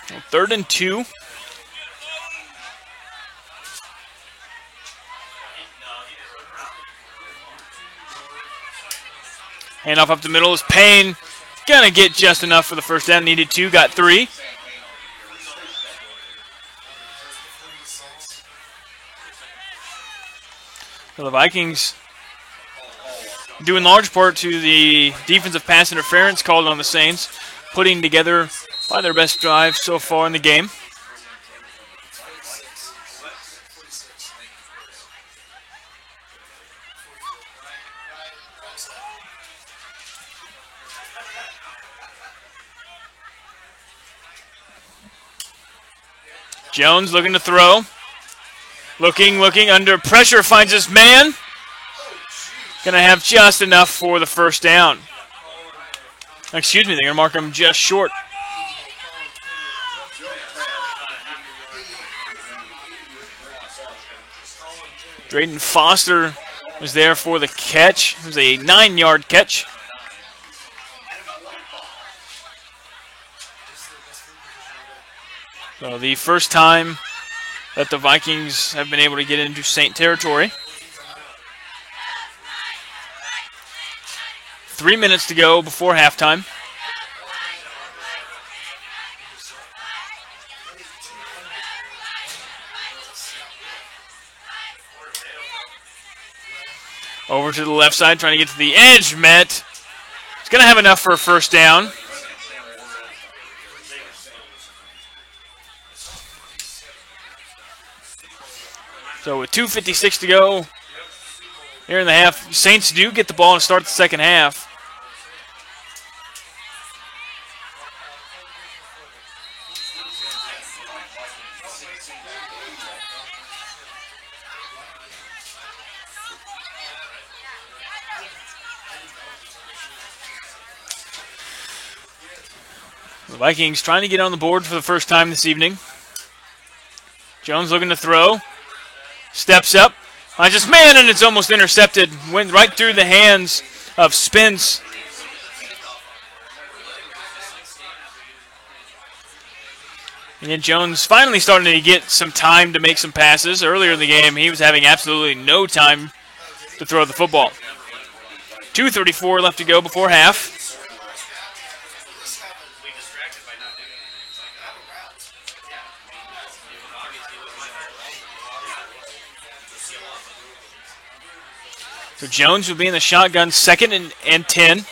Speaker 1: Well, 3rd and 2. Handoff up the middle is Payne. Gonna get just enough for the first down. Needed 2, got 3. So the Vikings, due in large part to the defensive pass interference called on the Saints, putting together probably their best drive so far in the game. Jones looking to throw. Looking, under pressure, finds his man. Gonna have just enough for the first down. Excuse me, they're gonna mark him just short. Drayden Foster was there for the catch. It was a 9-yard catch. So the first time that the Vikings have been able to get into Saint territory. 3 minutes to go before halftime. Over to the left side, trying to get to the edge. Met. He's going to have enough for a first down. So with 2:56 to go here in the half, Saints do get the ball to start the second half. The Vikings trying to get on the board for the first time this evening. Jones looking to throw. Steps up. I just, man, and it's almost intercepted. Went right through the hands of Spence. And then Jones finally starting to get some time to make some passes. Earlier in the game, he was having absolutely no time to throw the football. 2:34 left to go before half. So Jones will be in the shotgun, 2nd and 10.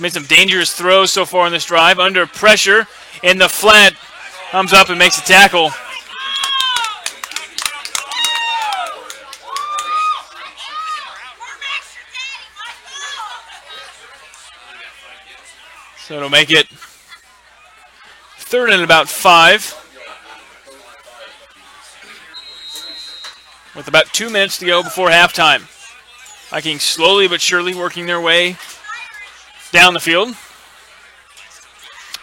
Speaker 1: Made some dangerous throws so far in this drive. Under pressure in the flat. Comes up and makes a tackle. So it'll make it 3rd and about 5. With about 2 minutes to go before halftime. Vikings slowly but surely working their way down the field.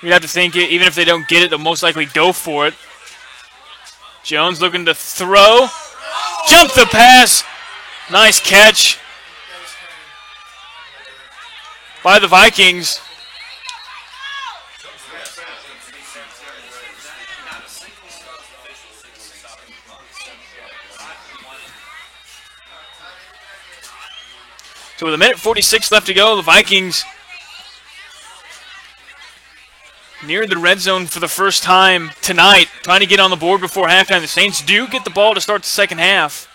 Speaker 1: You'd have to think, even if they don't get it, they'll most likely go for it. Jones looking to throw. Jump the pass. Nice catch by the Vikings. So with 1:46 left to go, the Vikings near the red zone for the first time tonight, trying to get on the board before halftime. The Saints do get the ball to start the second half.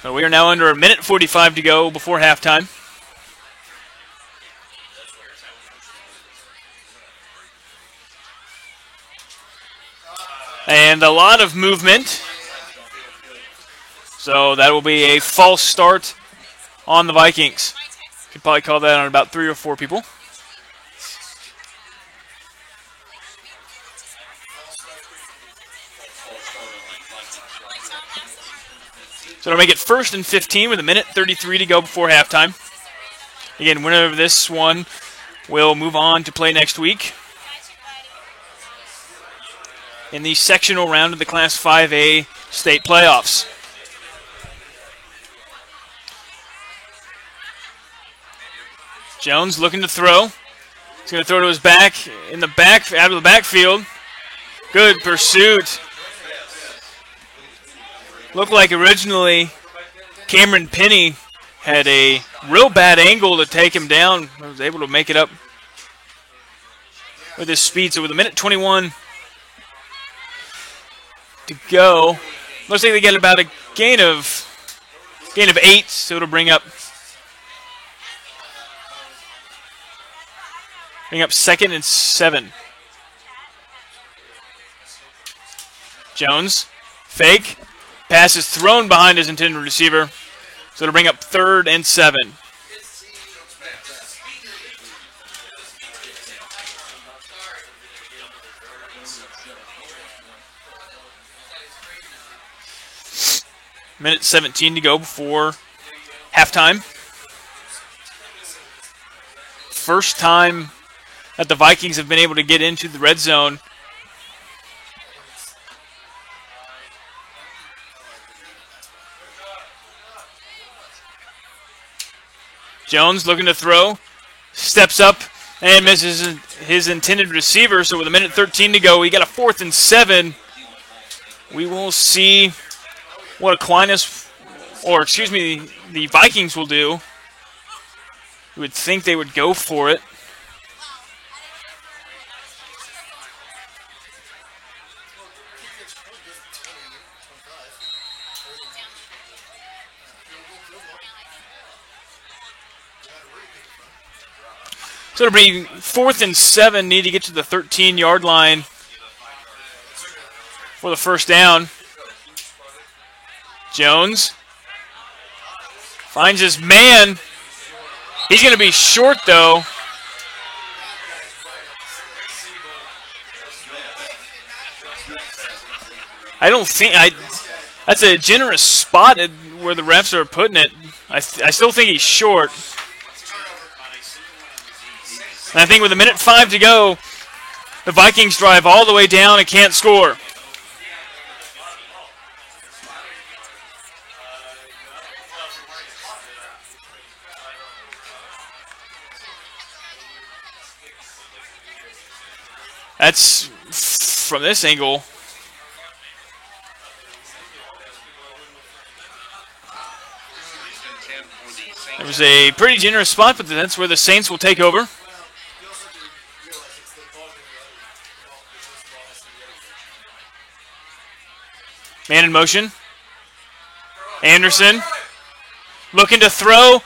Speaker 1: So we are now under 1:45 to go before halftime. And a lot of movement. So that will be a false start on the Vikings. Could probably call that on about 3 or 4 people. So it'll make it 1st and 15 with 1:33 to go before halftime. Again, winner of this one will move on to play next week in the sectional round of the Class 5A state playoffs. Jones looking to throw. He's going to throw to his back, in the back, out of the backfield. Good pursuit. Looked like originally Cameron Penny had a real bad angle to take him down. He was able to make it up with his speed. So with 1:21 to go, looks like they get about a gain of 8, so it'll bring up 2nd and 7. Jones, fake. Pass is thrown behind his intended receiver. So it'll bring up 3rd and 7. Minute 17 to go before halftime. First time that the Vikings have been able to get into the red zone. Jones looking to throw, steps up and misses his intended receiver. So with 1:13 to go, we got a 4th and 7. We will see what the Vikings will do. You would think they would go for it. So it'll be 4th and 7, need to get to the 13-yard line. for the first down. Jones finds his man. He's going to be short, though. I don't think that's a generous spot where the refs are putting it. I still think he's short. And I think with 1:05 to go, the Vikings drive all the way down and can't score. That's from this angle. It was a pretty generous spot, but that's where the Saints will take over. Man in motion. Anderson looking to throw.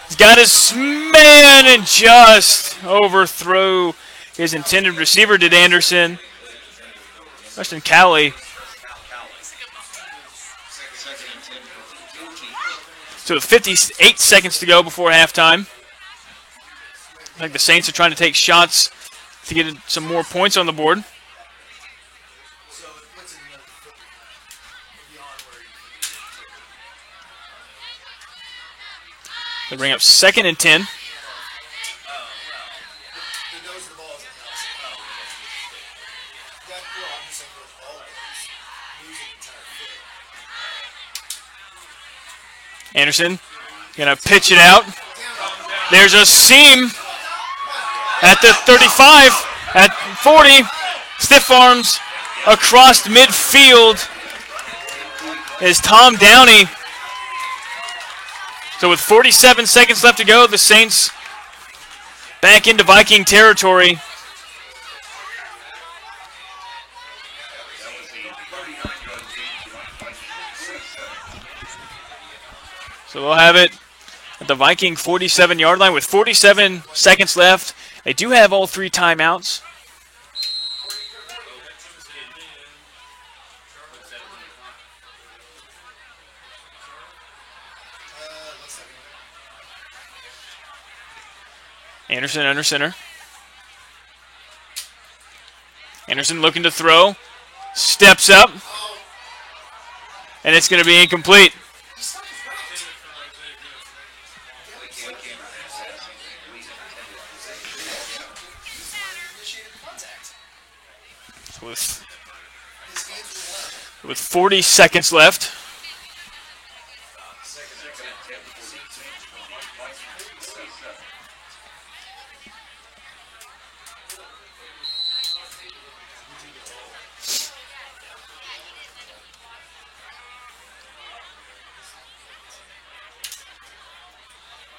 Speaker 1: He's got his man and just overthrew his intended receiver, did Anderson. Weston Cowley. So with 58 seconds to go before halftime. I think the Saints are trying to take shots to get some more points on the board. They bring up 2nd and 10. Anderson gonna pitch it out. There's a seam at the 35, at 40. Stiff arms across midfield is Tom Downey. So with 47 seconds left to go, the Saints back into Viking territory. So we'll have it at the Viking 47-yard line with 47 seconds left. They do have all 3 timeouts. Anderson under center. Anderson looking to throw. Steps up. And it's going to be incomplete. With 40 seconds left.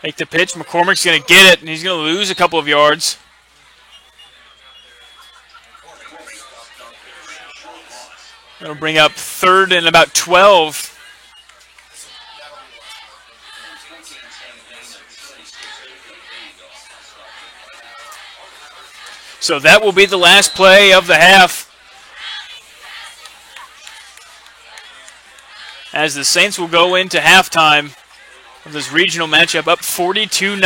Speaker 1: Take the pitch. McCormick's going to get it, and he's going to lose a couple of yards. Going to bring up 3rd and about 12. So that will be the last play of the half. As the Saints will go into halftime of this regional matchup up 42-0.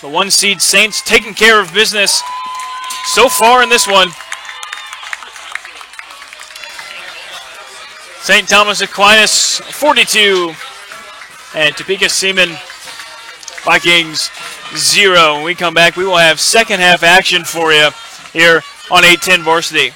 Speaker 1: The 1-seed Saints taking care of business so far in this one. St. Thomas Aquinas 42 and Topeka Seaman Vikings 0. When we come back, we will have second half action for you here on 810 Varsity.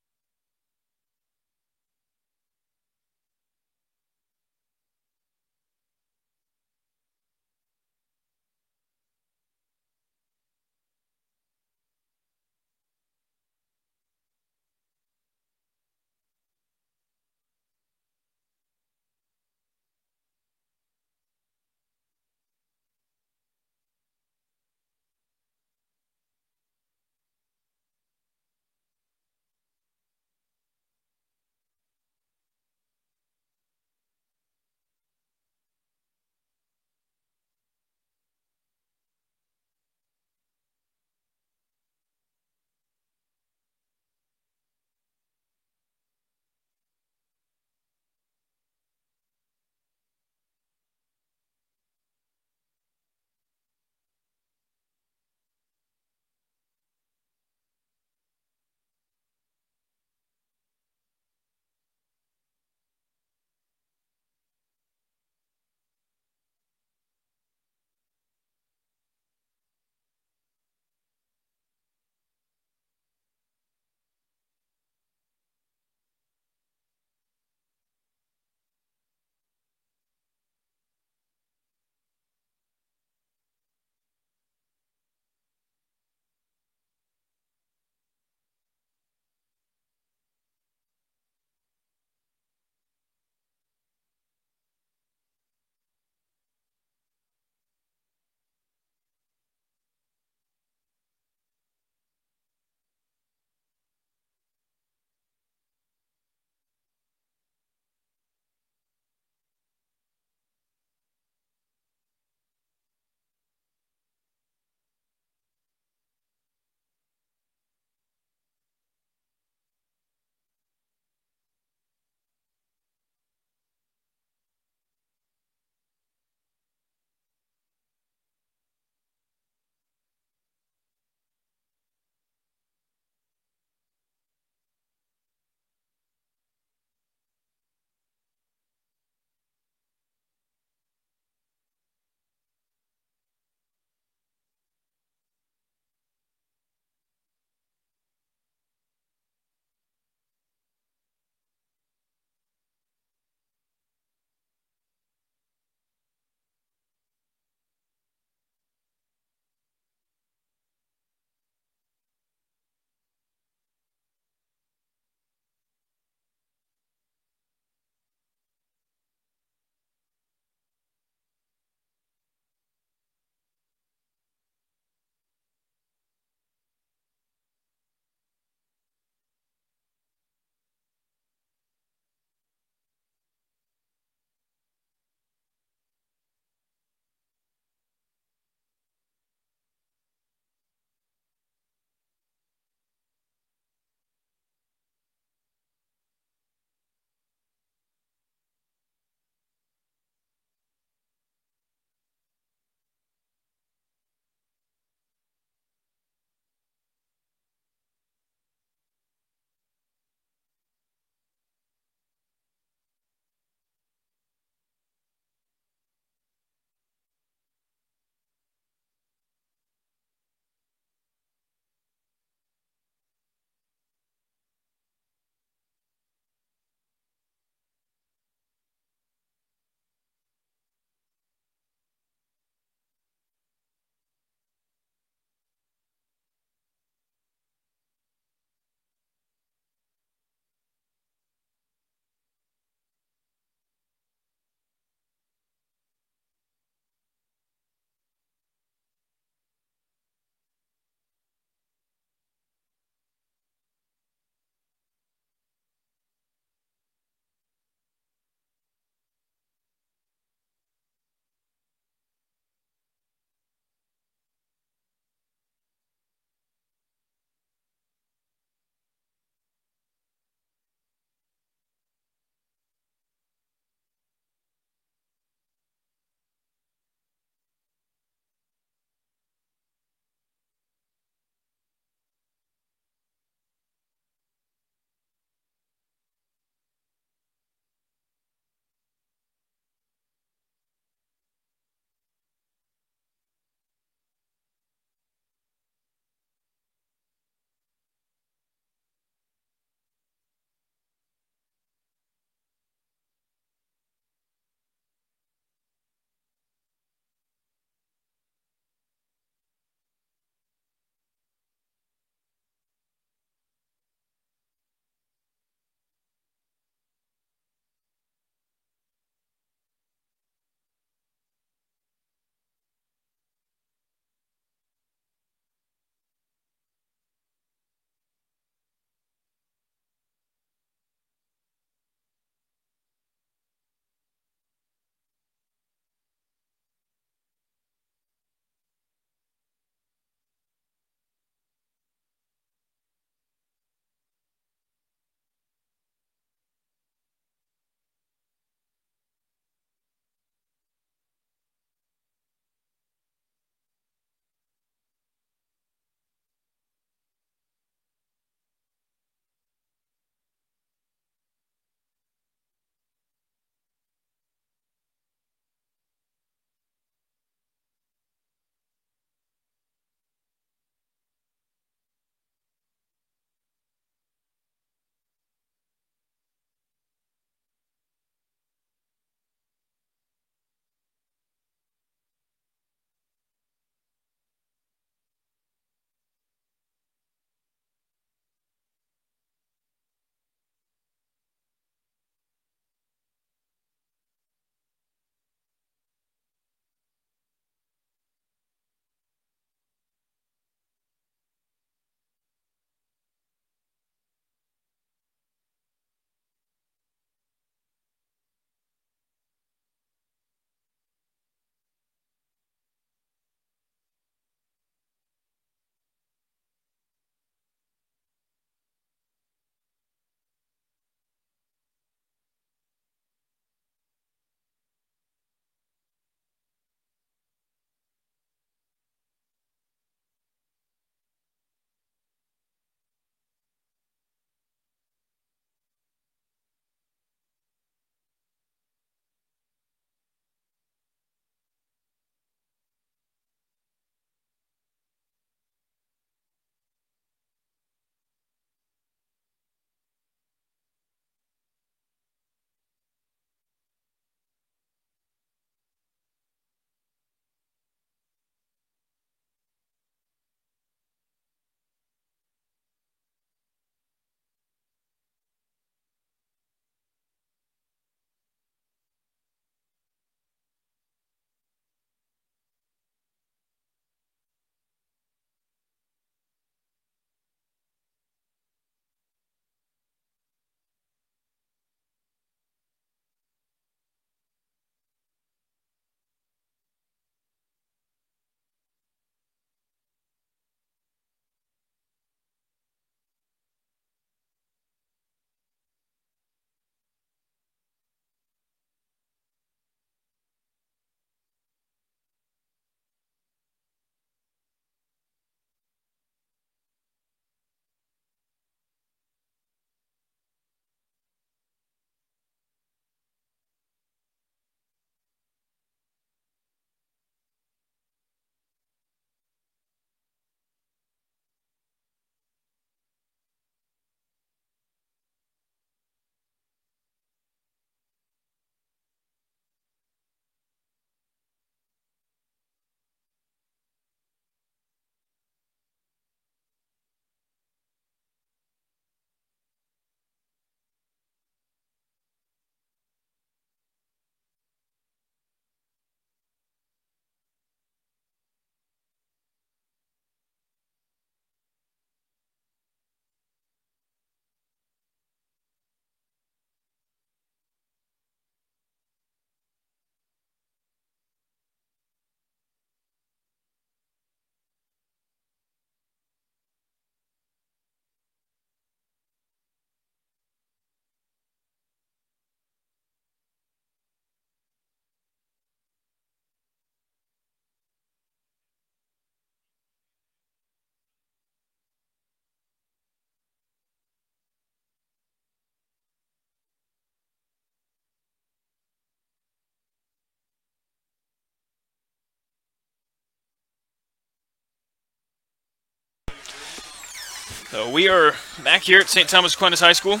Speaker 1: So we are back here at St. Thomas Aquinas High School.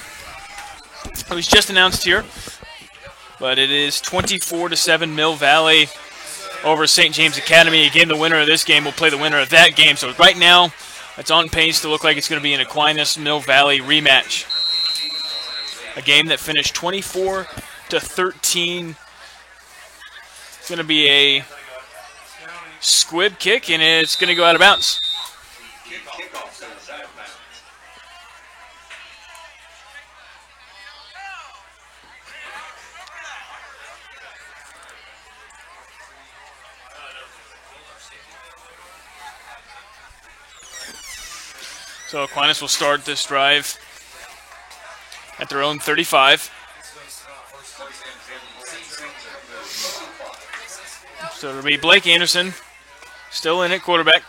Speaker 1: It was just announced here, but it is 24-7 Mill Valley over St. James Academy. Again, the winner of this game will play the winner of that game. So right now, it's on pace to look like it's going to be an Aquinas-Mill Valley rematch. A game that finished 24-13. It's going to be a squib kick, and it's going to go out of bounds. So Aquinas will start this drive at their own 35. So it'll be Blake Anderson still in at quarterback.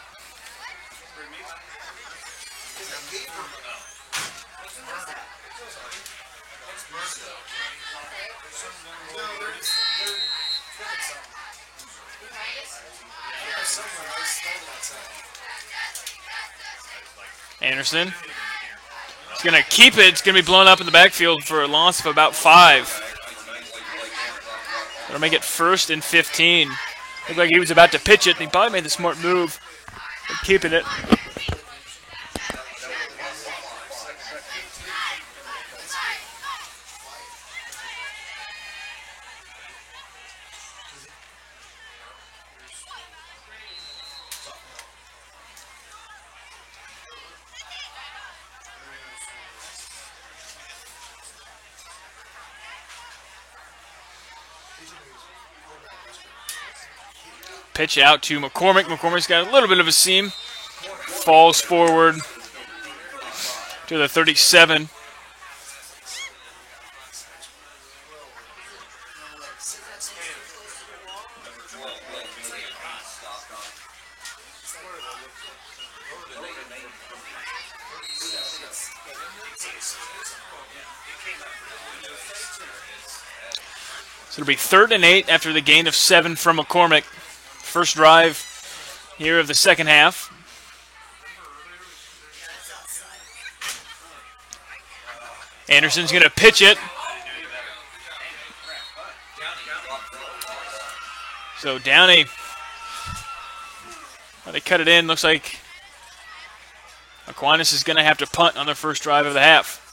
Speaker 1: Anderson is going to keep it. It's going to be blown up in the backfield for a loss of about 5. That'll make it 1st and 15. Looked like he was about to pitch it, and he probably made the smart move of keeping it. Pitch out to McCormick. McCormick's got a little bit of a seam. Falls forward to the 37. So it'll be 3rd and 8 after the gain of 7 from McCormick. First drive here of the second half. Anderson's going to pitch it. So Downey, they cut it in. Looks like Aquinas is going to have to punt on their first drive of the half.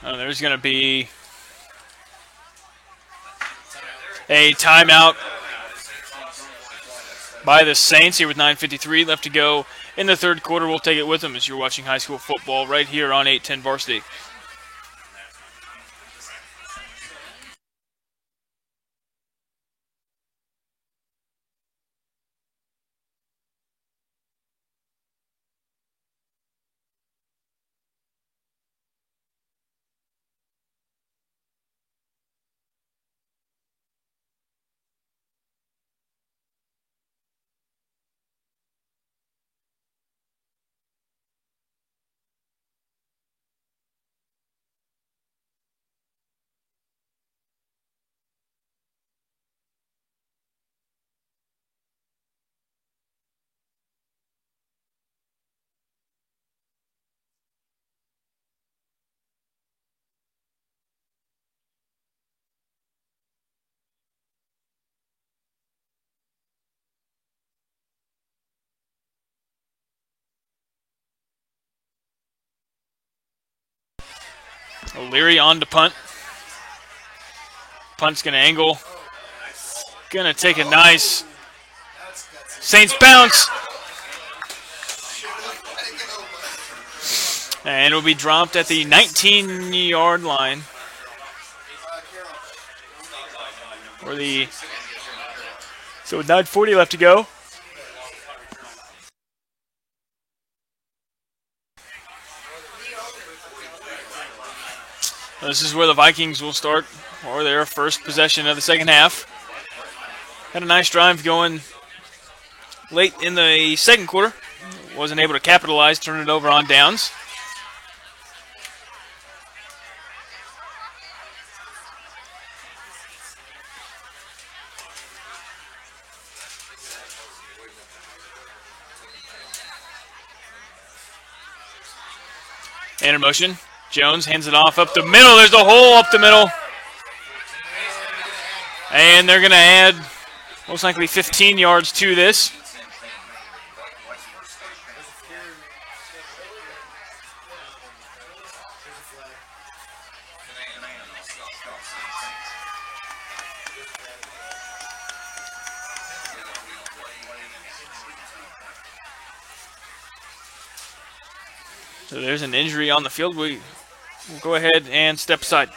Speaker 1: There's going to be a timeout by the Saints here with 9:53 left to go in the third quarter. We'll take it with them as you're watching high school football right here on 810 Varsity. O'Leary on to punt. Punt's going to angle. Going to take a nice Saints bounce. And it'll be dropped at the 19-yard line. So with 9:40 left to go. This is where the Vikings will start, or their first possession of the second half. Had a nice drive going late in the second quarter. Wasn't able to capitalize, turn it over on downs. And in motion, Jones hands it off up the middle. There's a hole up the middle. And they're going to add most likely 15 yards to this. So there's an injury on the field. We'll go ahead and step aside.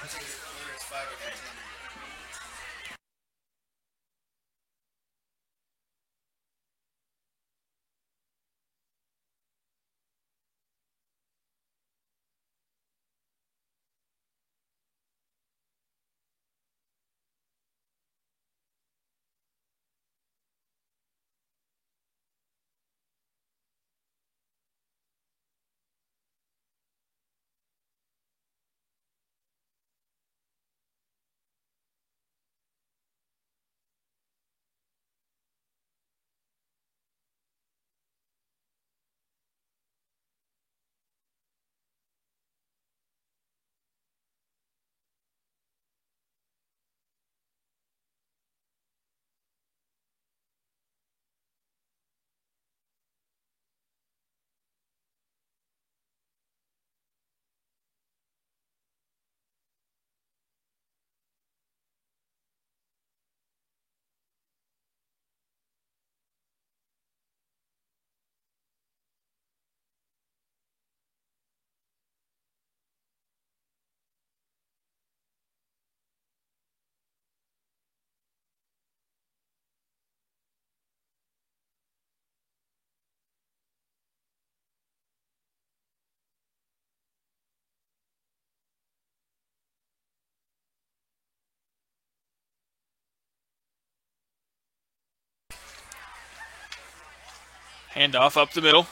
Speaker 1: Handoff up the middle.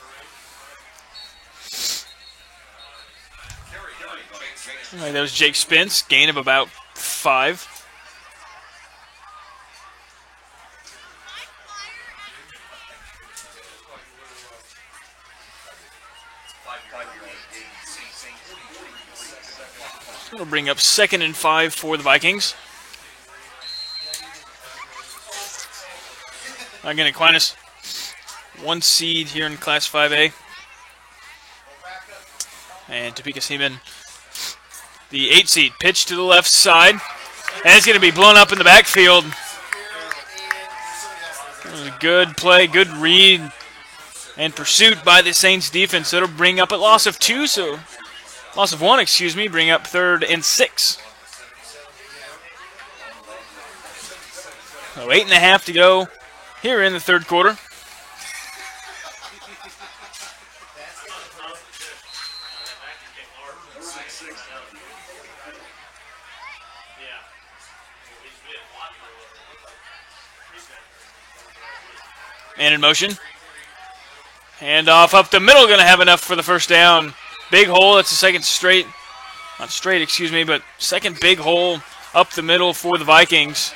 Speaker 1: That was Jake Spence, gain of about 5. It'll bring up 2nd and 5 for the Vikings. Again, Aquinas, 1 seed here in Class 5A. And Topeka Seaman, the 8 seed. Pitch to the left side. And it's going to be blown up in the backfield. Good play, good read, and pursuit by the Saints defense. It'll bring up a loss of 2, so loss of 1, excuse me, bring up 3rd and 6. So 8.5 to go here in the third quarter. And in motion. Handoff up the middle, going to have enough for the first down. Big hole, that's the second straight, not straight, excuse me, but second big hole up the middle for the Vikings.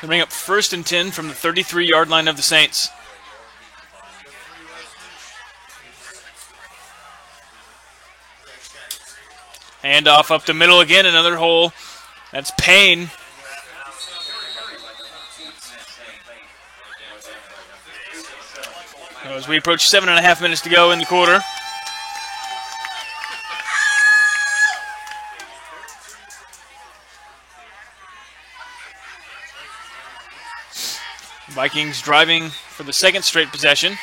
Speaker 1: They bring up 1st and 10 from the 33-yard line of the Saints. Handoff up the middle again, another hole. That's Payne. As we approach 7.5 minutes to go in the quarter. Vikings driving for the 2nd straight possession.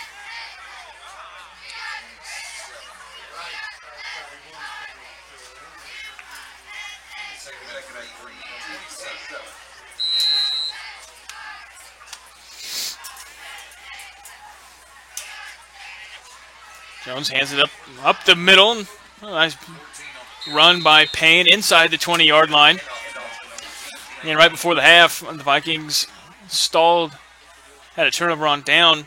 Speaker 1: Jones hands it up the middle. Nice run by Payne inside the 20-yard line. And right before the half, the Vikings stalled, had a turnover on down.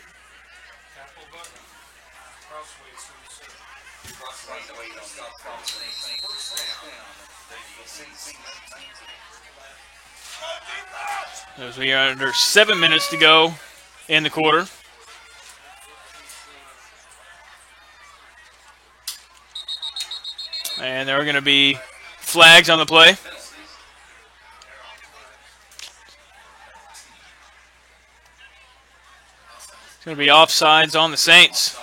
Speaker 1: As we are under 7 minutes to go in the quarter. And there are going to be flags on the play. It's going to be offsides on the Saints.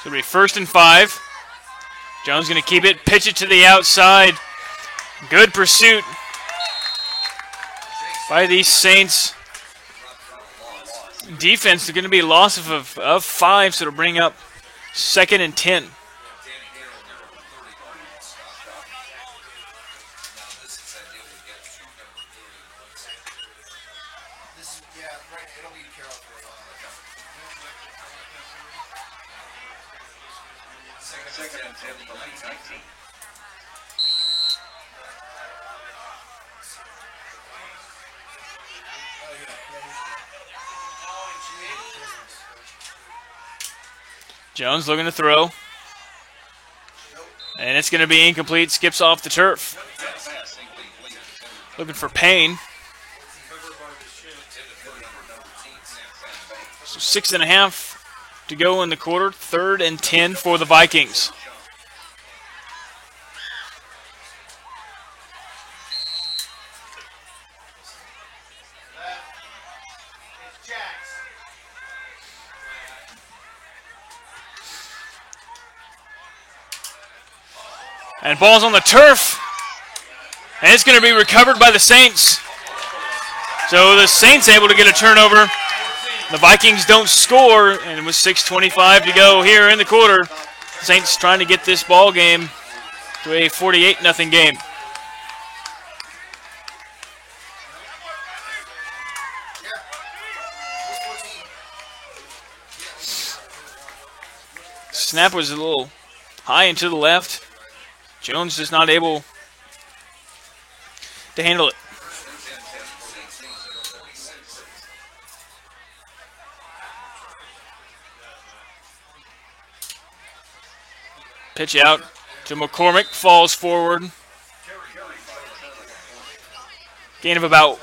Speaker 1: It'll be 1st and 5. Jones going to keep it, pitch it to the outside. Good pursuit by these Saints. Defense, they're going to be a loss of 5, so it'll bring up 2nd and 10. Jones looking to throw. And it's going to be incomplete. Skips off the turf. Looking for Payne. So 6.5 to go in the quarter. 3rd and 10 for the Vikings. And ball's on the turf. And it's going to be recovered by the Saints. So the Saints able to get a turnover. The Vikings don't score. And with 6:25 to go here in the quarter, Saints trying to get this ball game to a 48-0 game. Snap was a little high and to the left. Jones is not able to handle it. Pitch out to McCormick, falls forward. Gain of about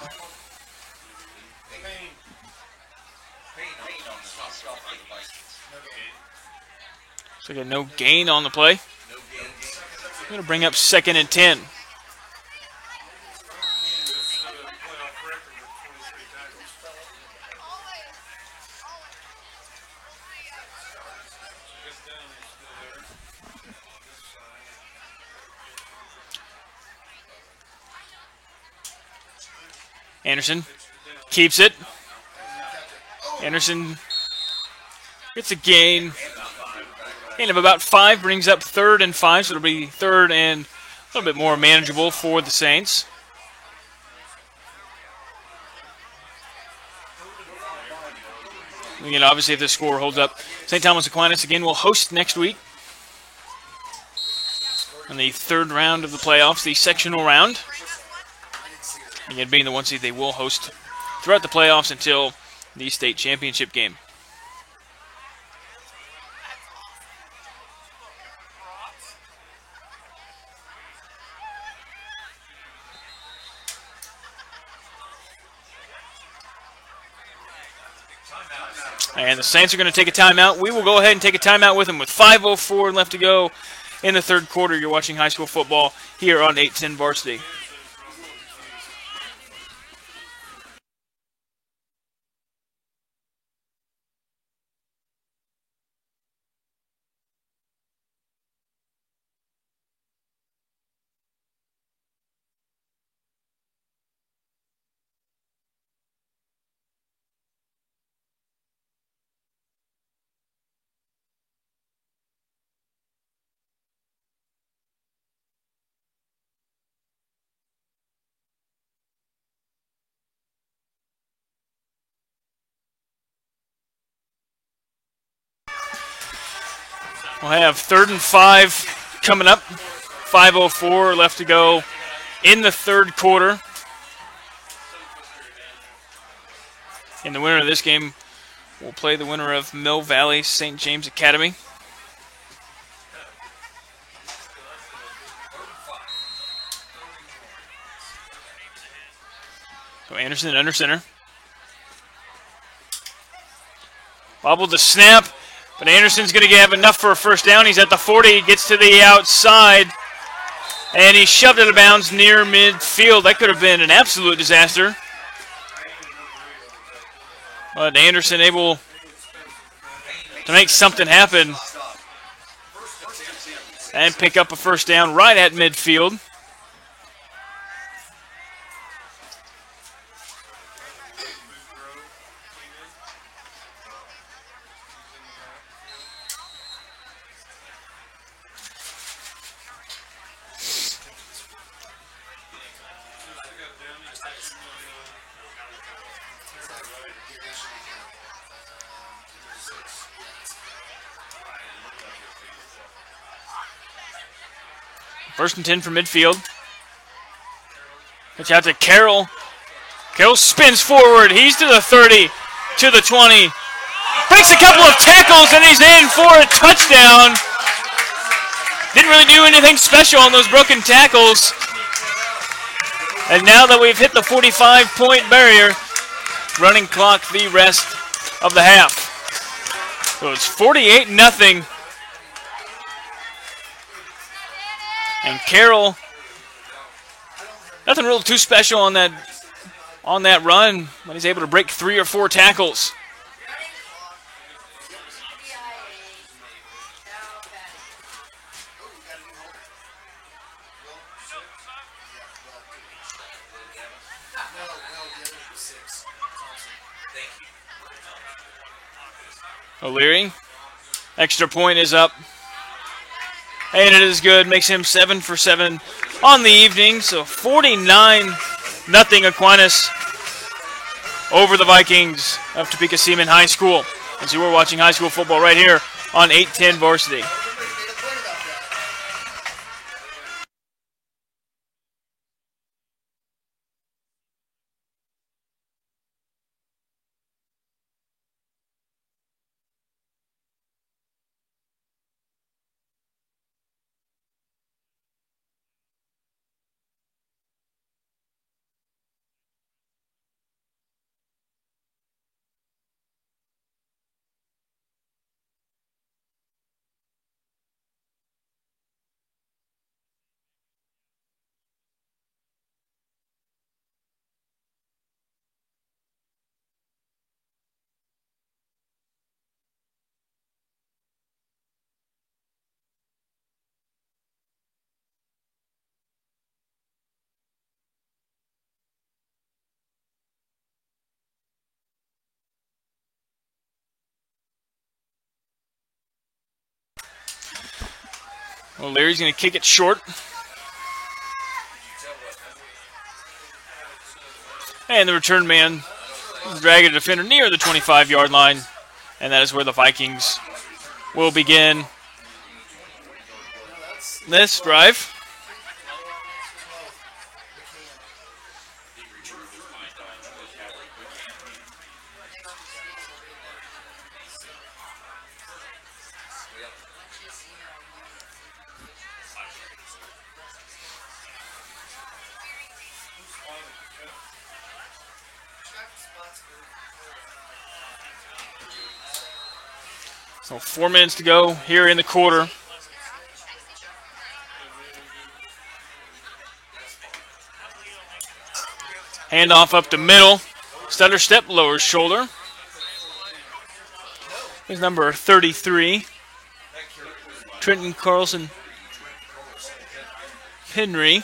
Speaker 1: so again, no gain on the play. Going to bring up 2nd and 10. Anderson keeps it. Anderson gets a gain. Gain of about 5 brings up 3rd and 5, so it'll be 3rd and a little bit more manageable for the Saints. Again, obviously, if the score holds up, St. Thomas Aquinas again will host next week in the 3rd round of the playoffs, the sectional round. Again, being the 1 seed, they will host throughout the playoffs until the state championship game. And the Saints are going to take a timeout. We will go ahead and take a timeout with them with 5:04 left to go in the 3rd quarter. You're watching high school football here on 810 Varsity. We'll have 3rd and 5 coming up. 5:04 left to go in the third quarter. And the winner of this game will play the winner of Mill Valley St. James Academy. So Anderson under center. Bobbled the snap, but Anderson's going to have enough for a first down. He's at the 40, gets to the outside, and he shoved it out of bounds near midfield. That could have been an absolute disaster. But Anderson able to make something happen and pick up a first down right at midfield. First and 10 from midfield. Pitch out to Carroll. Carroll spins forward. He's to the 30, to the 20. Breaks a couple of tackles, and he's in for a touchdown. Didn't really do anything special on those broken tackles. And now that we've hit the 45-point barrier, running clock the rest of the half. So it's 48-0. And Carroll, nothing real too special on that run, but he's able to break 3 or 4 tackles. O'Leary, extra point is up. And it is good. Makes him 7 for 7 on the evening. So 49-0 Aquinas over the Vikings of Topeka Seaman High School. As you were watching high school football right here on 810 Varsity. O'Leary's going to kick it short. And the return man dragging a defender near the 25-yard line. And that is where the Vikings will begin this drive. So 4 minutes to go here in the quarter. Handoff up the middle. Stutter step, lower shoulder. Here's number 33. Trenton Carlson Henry.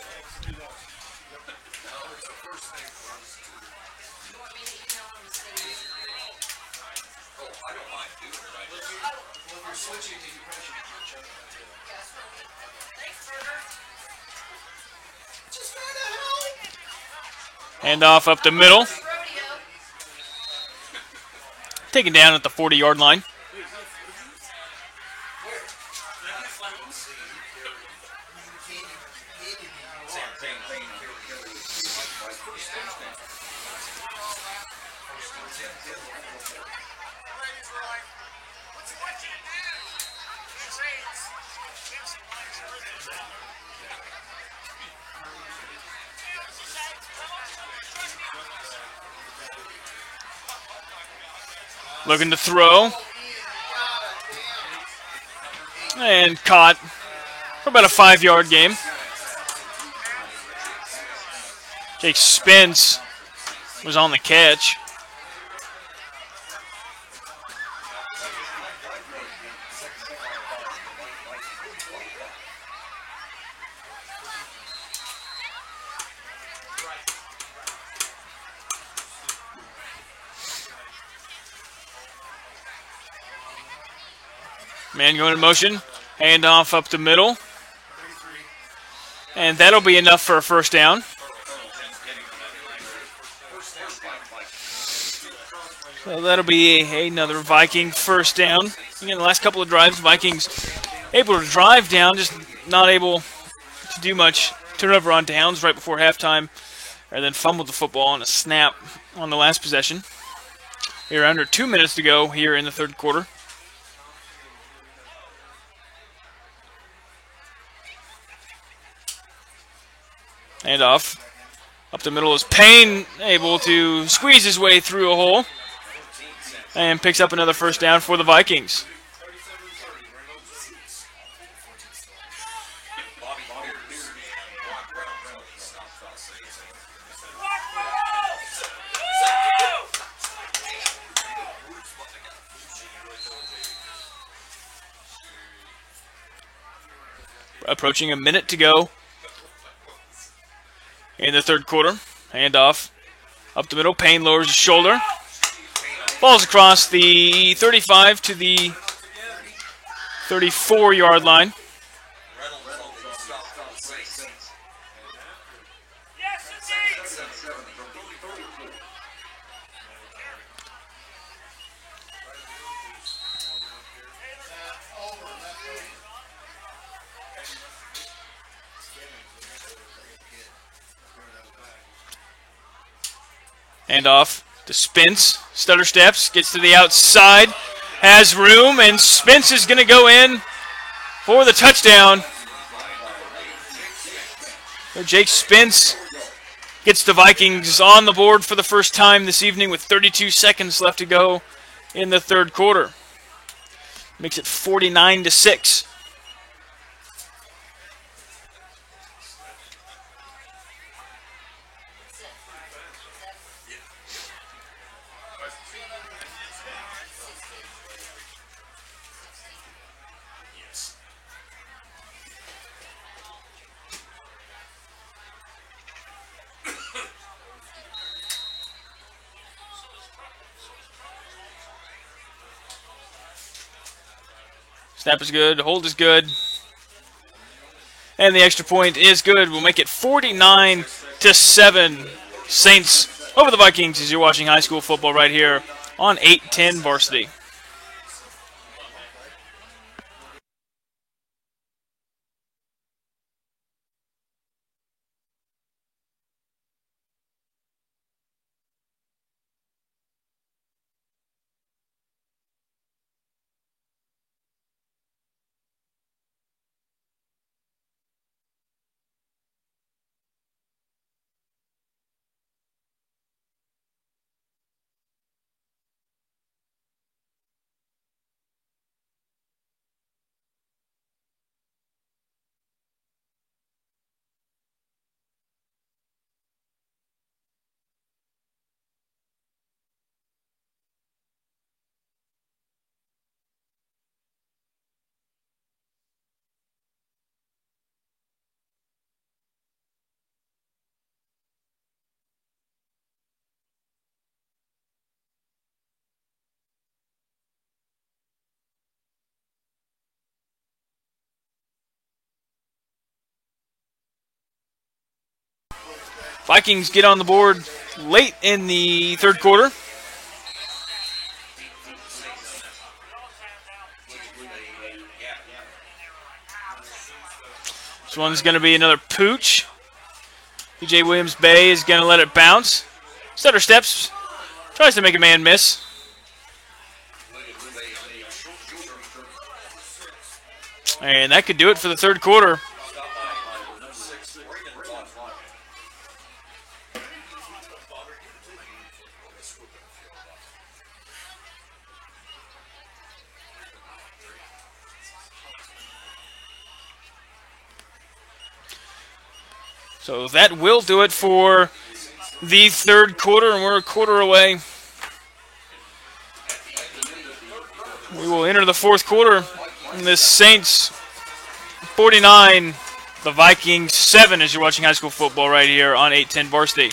Speaker 1: Handoff up the middle. Taken down at the 40-yard line. Looking to throw. And caught for about a 5-yard game. Jake Spence was on the catch. Man going in motion. Handoff up the middle. And that'll be enough for a first down. So that'll be another Viking first down. Again, the last couple of drives, Vikings able to drive down, just not able to do much. Turnover on downs right before halftime, and then fumbled the football on a snap on the last possession. We're under 2 minutes to go here in the third quarter. And off. Up the middle is Payne, able to squeeze his way through a hole. And picks up another first down for the Vikings. Approaching a minute to go in the third quarter. Handoff up the middle. Payne lowers his shoulder. Falls across the 35 to the 34-yard line. Handoff to Spence. Stutter steps, gets to the outside, has room, and Spence is going to go in for the touchdown. So Jake Spence gets the Vikings on the board for the first time this evening with 32 seconds left to go in the third quarter. Makes it 49-6. Snap is good. Hold is good. And the extra point is good. We'll make it 49-7. Saints over the Vikings as you're watching high school football right here on 810 Varsity. Vikings get on the board late in the third quarter. This one's going to be another pooch. TJ Williams Bay is going to let it bounce. Stutter steps. Tries to make a man miss. And that could do it for the third quarter. So that will do it for the third quarter, and we're a quarter away. We will enter the fourth quarter in this Saints 49, the Vikings 7, as you're watching high school football right here on 810 Varsity.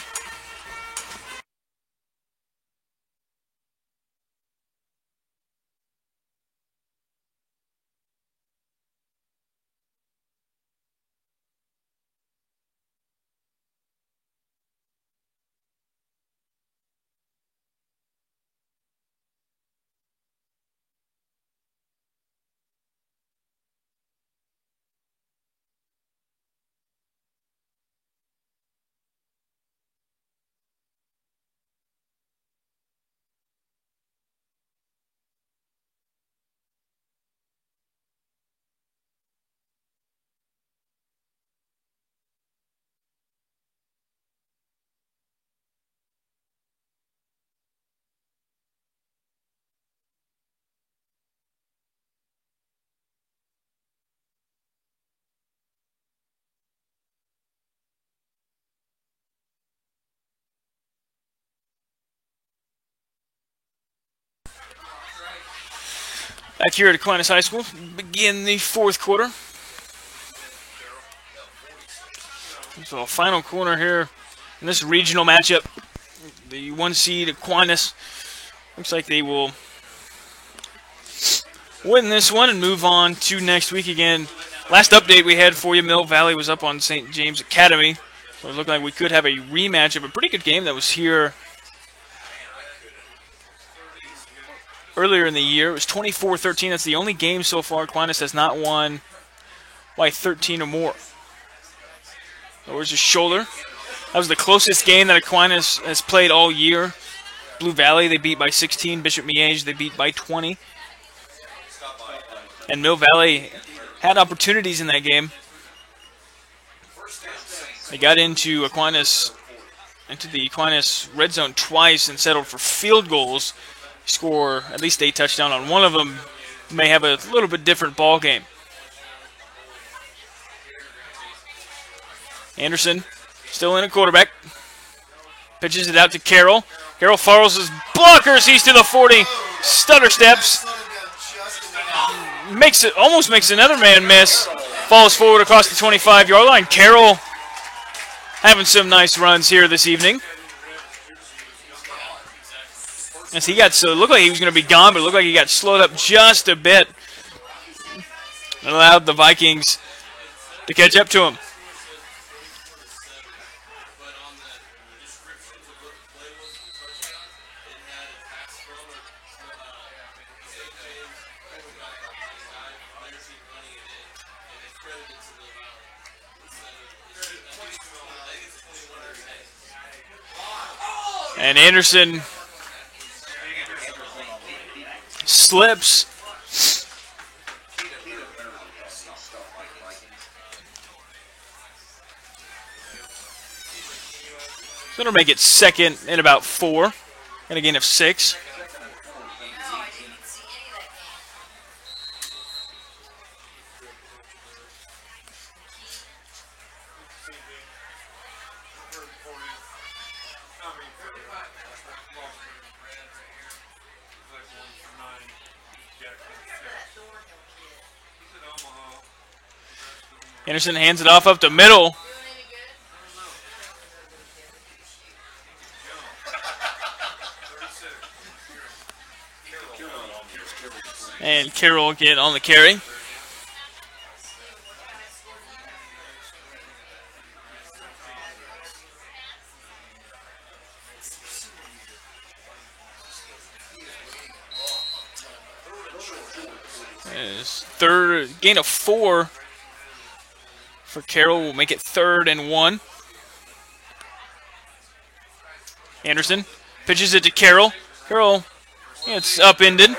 Speaker 1: Back here at Aquinas High School, begin the fourth quarter. So final corner here in this regional matchup. The 1 seed Aquinas looks like they will win this one and move on to next week again. Last update we had for you, Mill Valley was up on St. James Academy. So it looked like we could have a rematch of a pretty good game that was here earlier in the year. It was 24-13. That's the only game so far Aquinas has not won by 13 or more. Where's his shoulder? That was the closest game that Aquinas has played all year. Blue Valley, they beat by 16. Bishop Miege, they beat by 20. And Mill Valley had opportunities in that game. They got into the Aquinas red zone twice and settled for field goals. Score at least a touchdown on one of them, may have a little bit different ball game. Anderson still in a quarterback. Pitches it out to Carroll. Carroll follows his blockers. He's to the 40. Stutter steps. Almost makes another man miss. Falls forward across the 25-yard line. Carroll having some nice runs here this evening. As he got so, it looked like he was going to be gone, but it looked like he got slowed up just a bit. It allowed the Vikings to catch up to him. And Anderson slips. So it'll make it second and about 4. And a gain of 6. Anderson hands it off up the middle. And Carroll again on the carry. Third, gain of 4 for Carroll will make it 3rd and 1. Anderson pitches it to Carroll. Carroll, it's upended.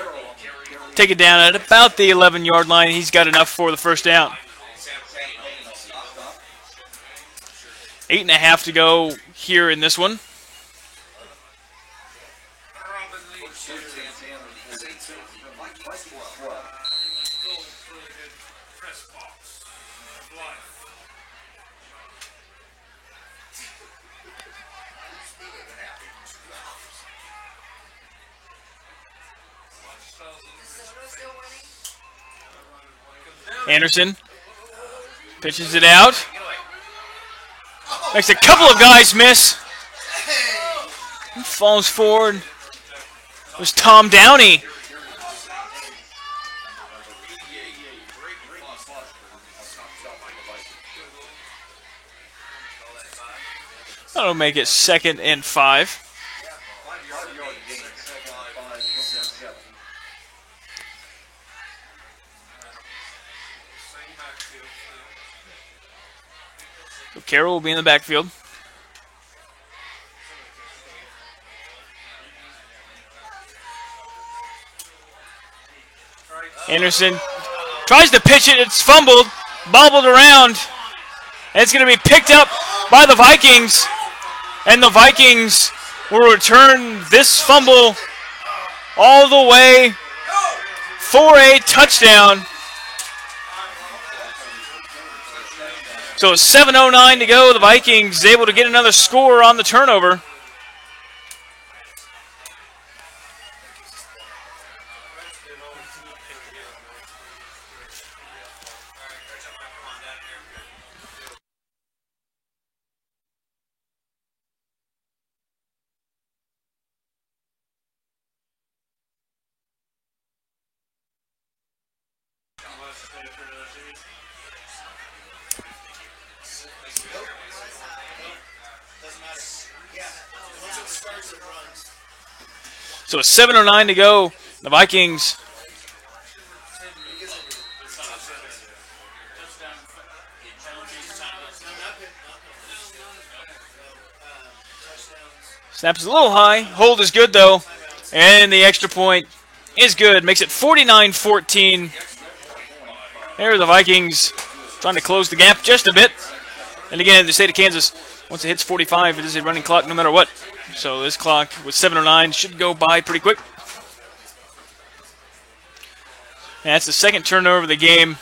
Speaker 1: Take it down at about the 11-yard line. He's got enough for the first down. 8.5 to go here in this one. Anderson pitches it out. Makes a couple of guys miss. Falls forward. It was Tom Downey. That'll make it 2nd and 5. So Carroll will be in the backfield. Anderson tries to pitch it. It's fumbled, bobbled around. And it's going to be picked up by the Vikings. And the Vikings will return this fumble all the way for a touchdown. So 7:09 to go. The Vikings able to get another score on the turnover. So 7:09 to go. The Vikings snaps a little high. Hold is good though. And the extra point is good. Makes it 49-14. There are the Vikings trying to close the gap just a bit. And again, the state of Kansas, once it hits 45, it is a running clock no matter what. So this clock with 7:09 should go by pretty quick. And that's the second turnover of the game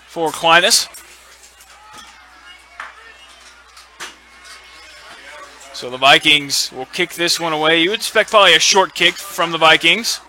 Speaker 1: for Aquinas. So the Vikings will kick this one away. You would expect probably a short kick from the Vikings.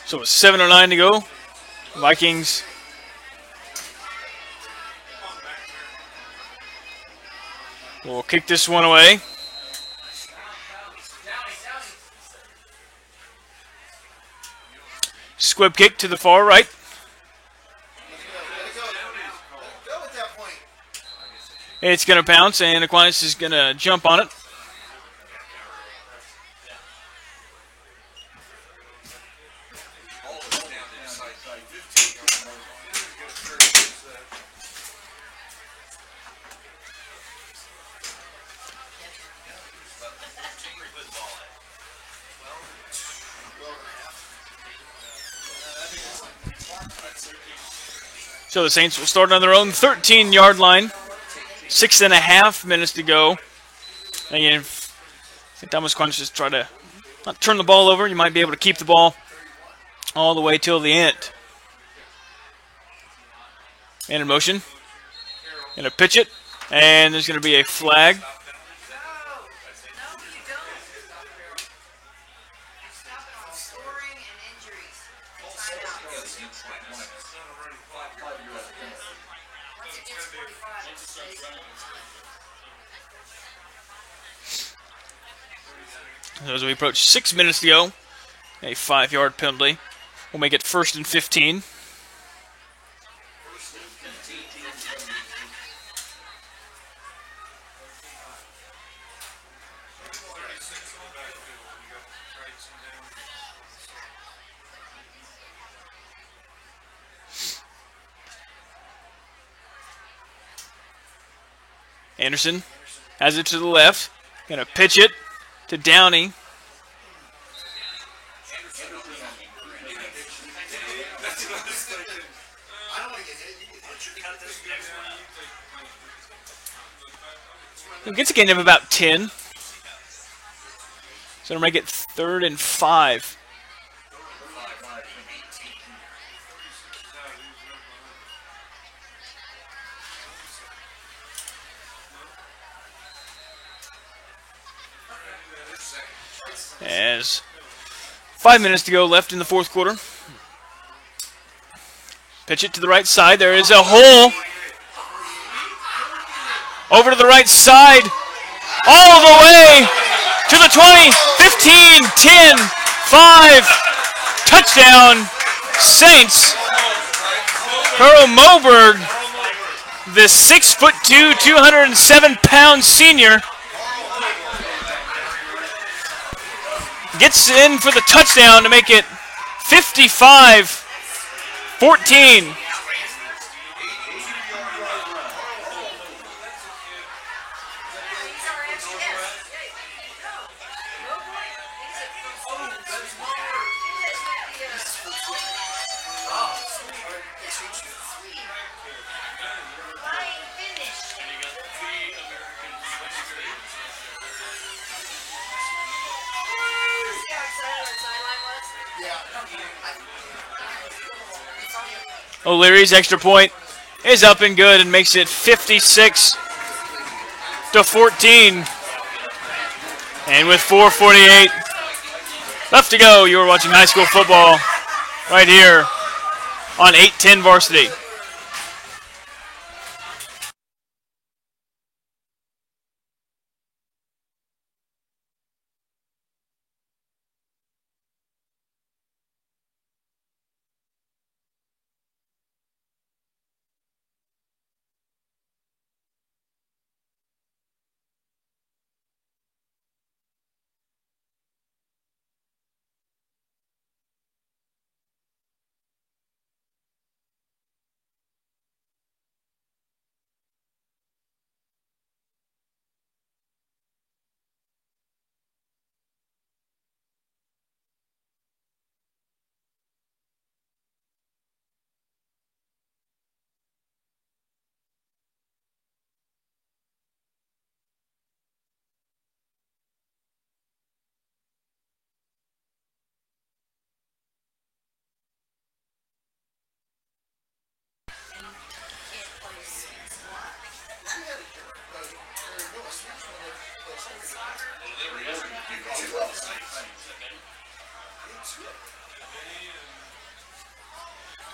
Speaker 1: So it's 7:09 to go. Vikings will kick this one away. Squib kick to the far right. It's going to bounce, and Aquinas is going to jump on it. So the Saints will start on their own 13-yard line. 6.5 minutes to go. And again, St. Thomas Aquinas just try to not turn the ball over. You might be able to keep the ball all the way till the end. And in motion. Going to pitch it. And there's going to be a flag. As we approach 6 minutes to go, a 5-yard penalty will make it 1st and 15. Anderson has it to the left, going to pitch it to Downey. He gets a gain of about 10. So to make it 3rd and 5. As 5 minutes to go left in the 4th quarter. Pitch it to the right side. There is a hole. Over to the right side. All the way to the 20, 15, 10, 5. Touchdown, Saints. Earl Moberg, the 6'2", 207-pound senior, gets in for the touchdown to make it 55-14. O'Leary's extra point is up and good and makes it 56-14. And with 4:48 left to go, you are watching high school football right here on 810 Varsity.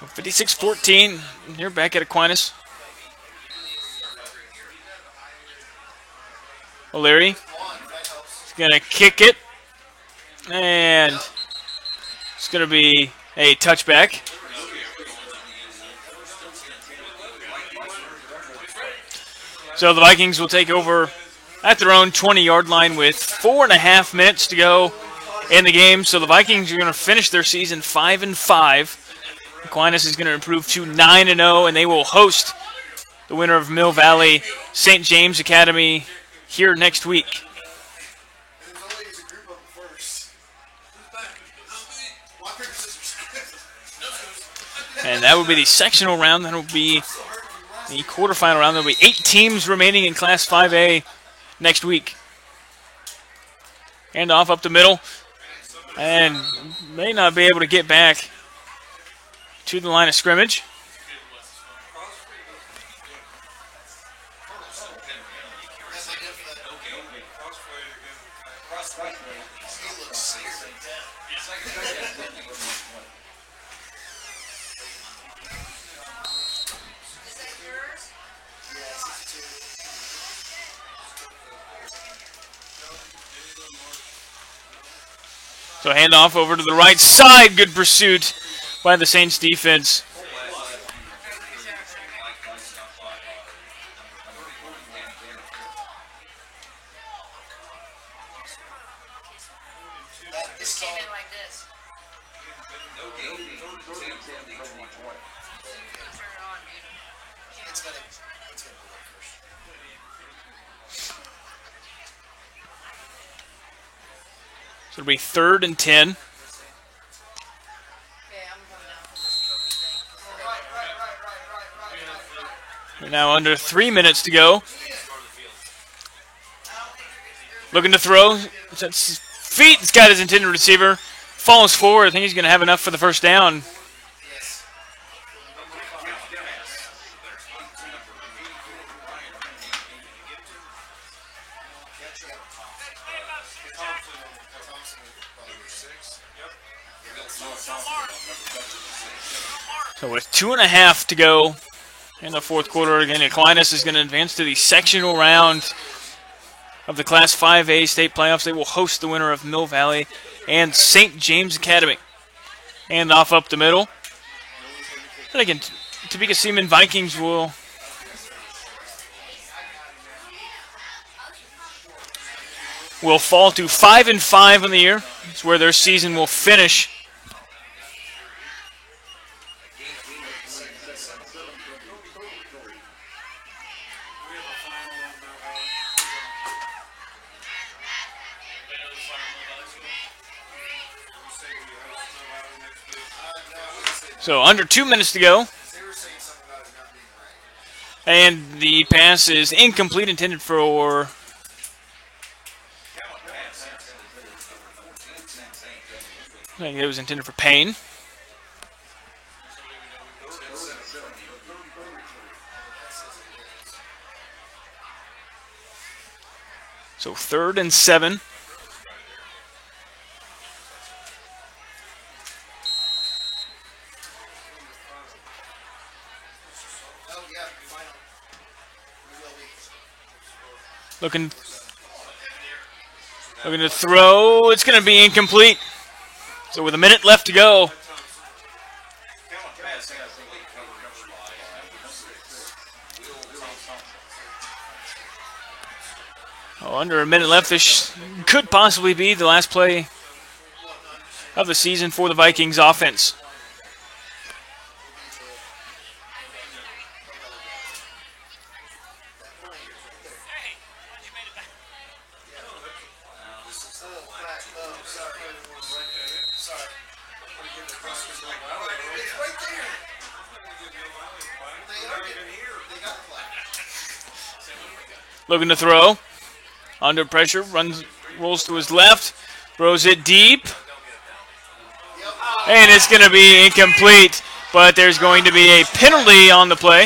Speaker 1: So 56-14. You're back at Aquinas. O'Leary is going to kick it. And it's going to be a touchback. So the Vikings will take over at their own 20-yard line with 4.5 minutes to go in the game. So the Vikings are going to finish their season 5-5. Aquinas is going to improve to 9-0, and they will host the winner of Mill Valley St. James Academy here next week. And that will be the sectional round. That will be the quarterfinal round. There will be 8 teams remaining in Class 5A next week. Hand off up the middle. And may not be able to get back to the line of scrimmage. So handoff over to the right side. Good pursuit by the Saints defense. So it'll be 3rd and 10. We're now under 3 minutes to go. Looking to throw. Sets feet. It's got his intended receiver. Falls forward. I think he's going to have enough for the first down. So with 2.5 to go in the fourth quarter, again, Aquinas is going to advance to the sectional round of the Class 5A state playoffs. They will host the winner of Mill Valley and St. James Academy. And off up the middle. And again, Topeka Seaman Vikings will fall to 5-5 on the year. It's where their season will finish. So under 2 minutes to go. And the pass is incomplete, intended for I think it was intended for Payne. So 3rd and 7. Looking to throw. It's going to be incomplete. So with a minute left to go. Under a minute left. This could possibly be the last play of the season for the Vikings offense. Looking to throw. Under pressure. Rolls to his left. Throws it deep. And it's going to be incomplete. But there's going to be a penalty on the play.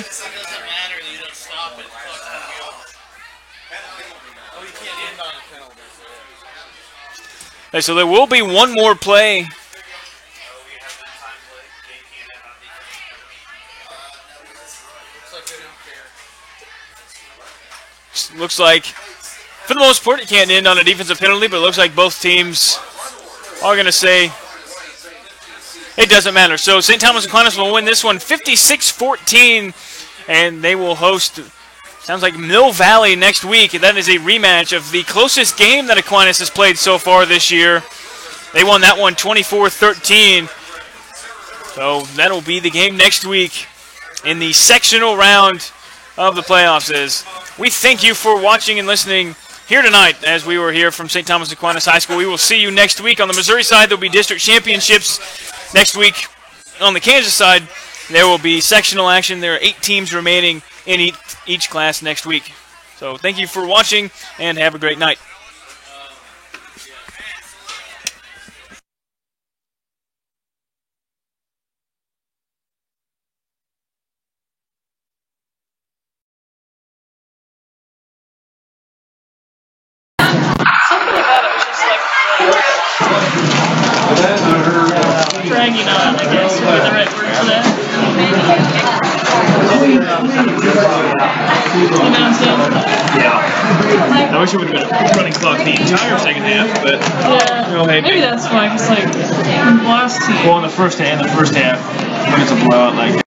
Speaker 1: Okay, so there will be one more play. Looks like, for the most part, it can't end on a defensive penalty, but it looks like both teams are going to say it doesn't matter. So St. Thomas Aquinas will win this one 56-14, and they will host, sounds like, Mill Valley next week. That is a rematch of the closest game that Aquinas has played so far this year. They won that one 24-13. So that'll be the game next week in the sectional round of the playoffs. We thank you for watching and listening here tonight as we were here from St. Thomas Aquinas High School. We will see you next week. On the Missouri side, there will be district championships next week. On the Kansas side, there will be sectional action. There are 8 teams remaining in each class next week. So thank you for watching, and have a great night.
Speaker 3: Dragging on, I guess, would be the right word for that. You know what I'm saying?
Speaker 1: Yeah. I wish it would have been a running clock the entire second half, but
Speaker 3: Yeah.
Speaker 1: hey,
Speaker 3: Maybe that's why, because like, in the last team.
Speaker 1: well, in the first half, when it's a blowout like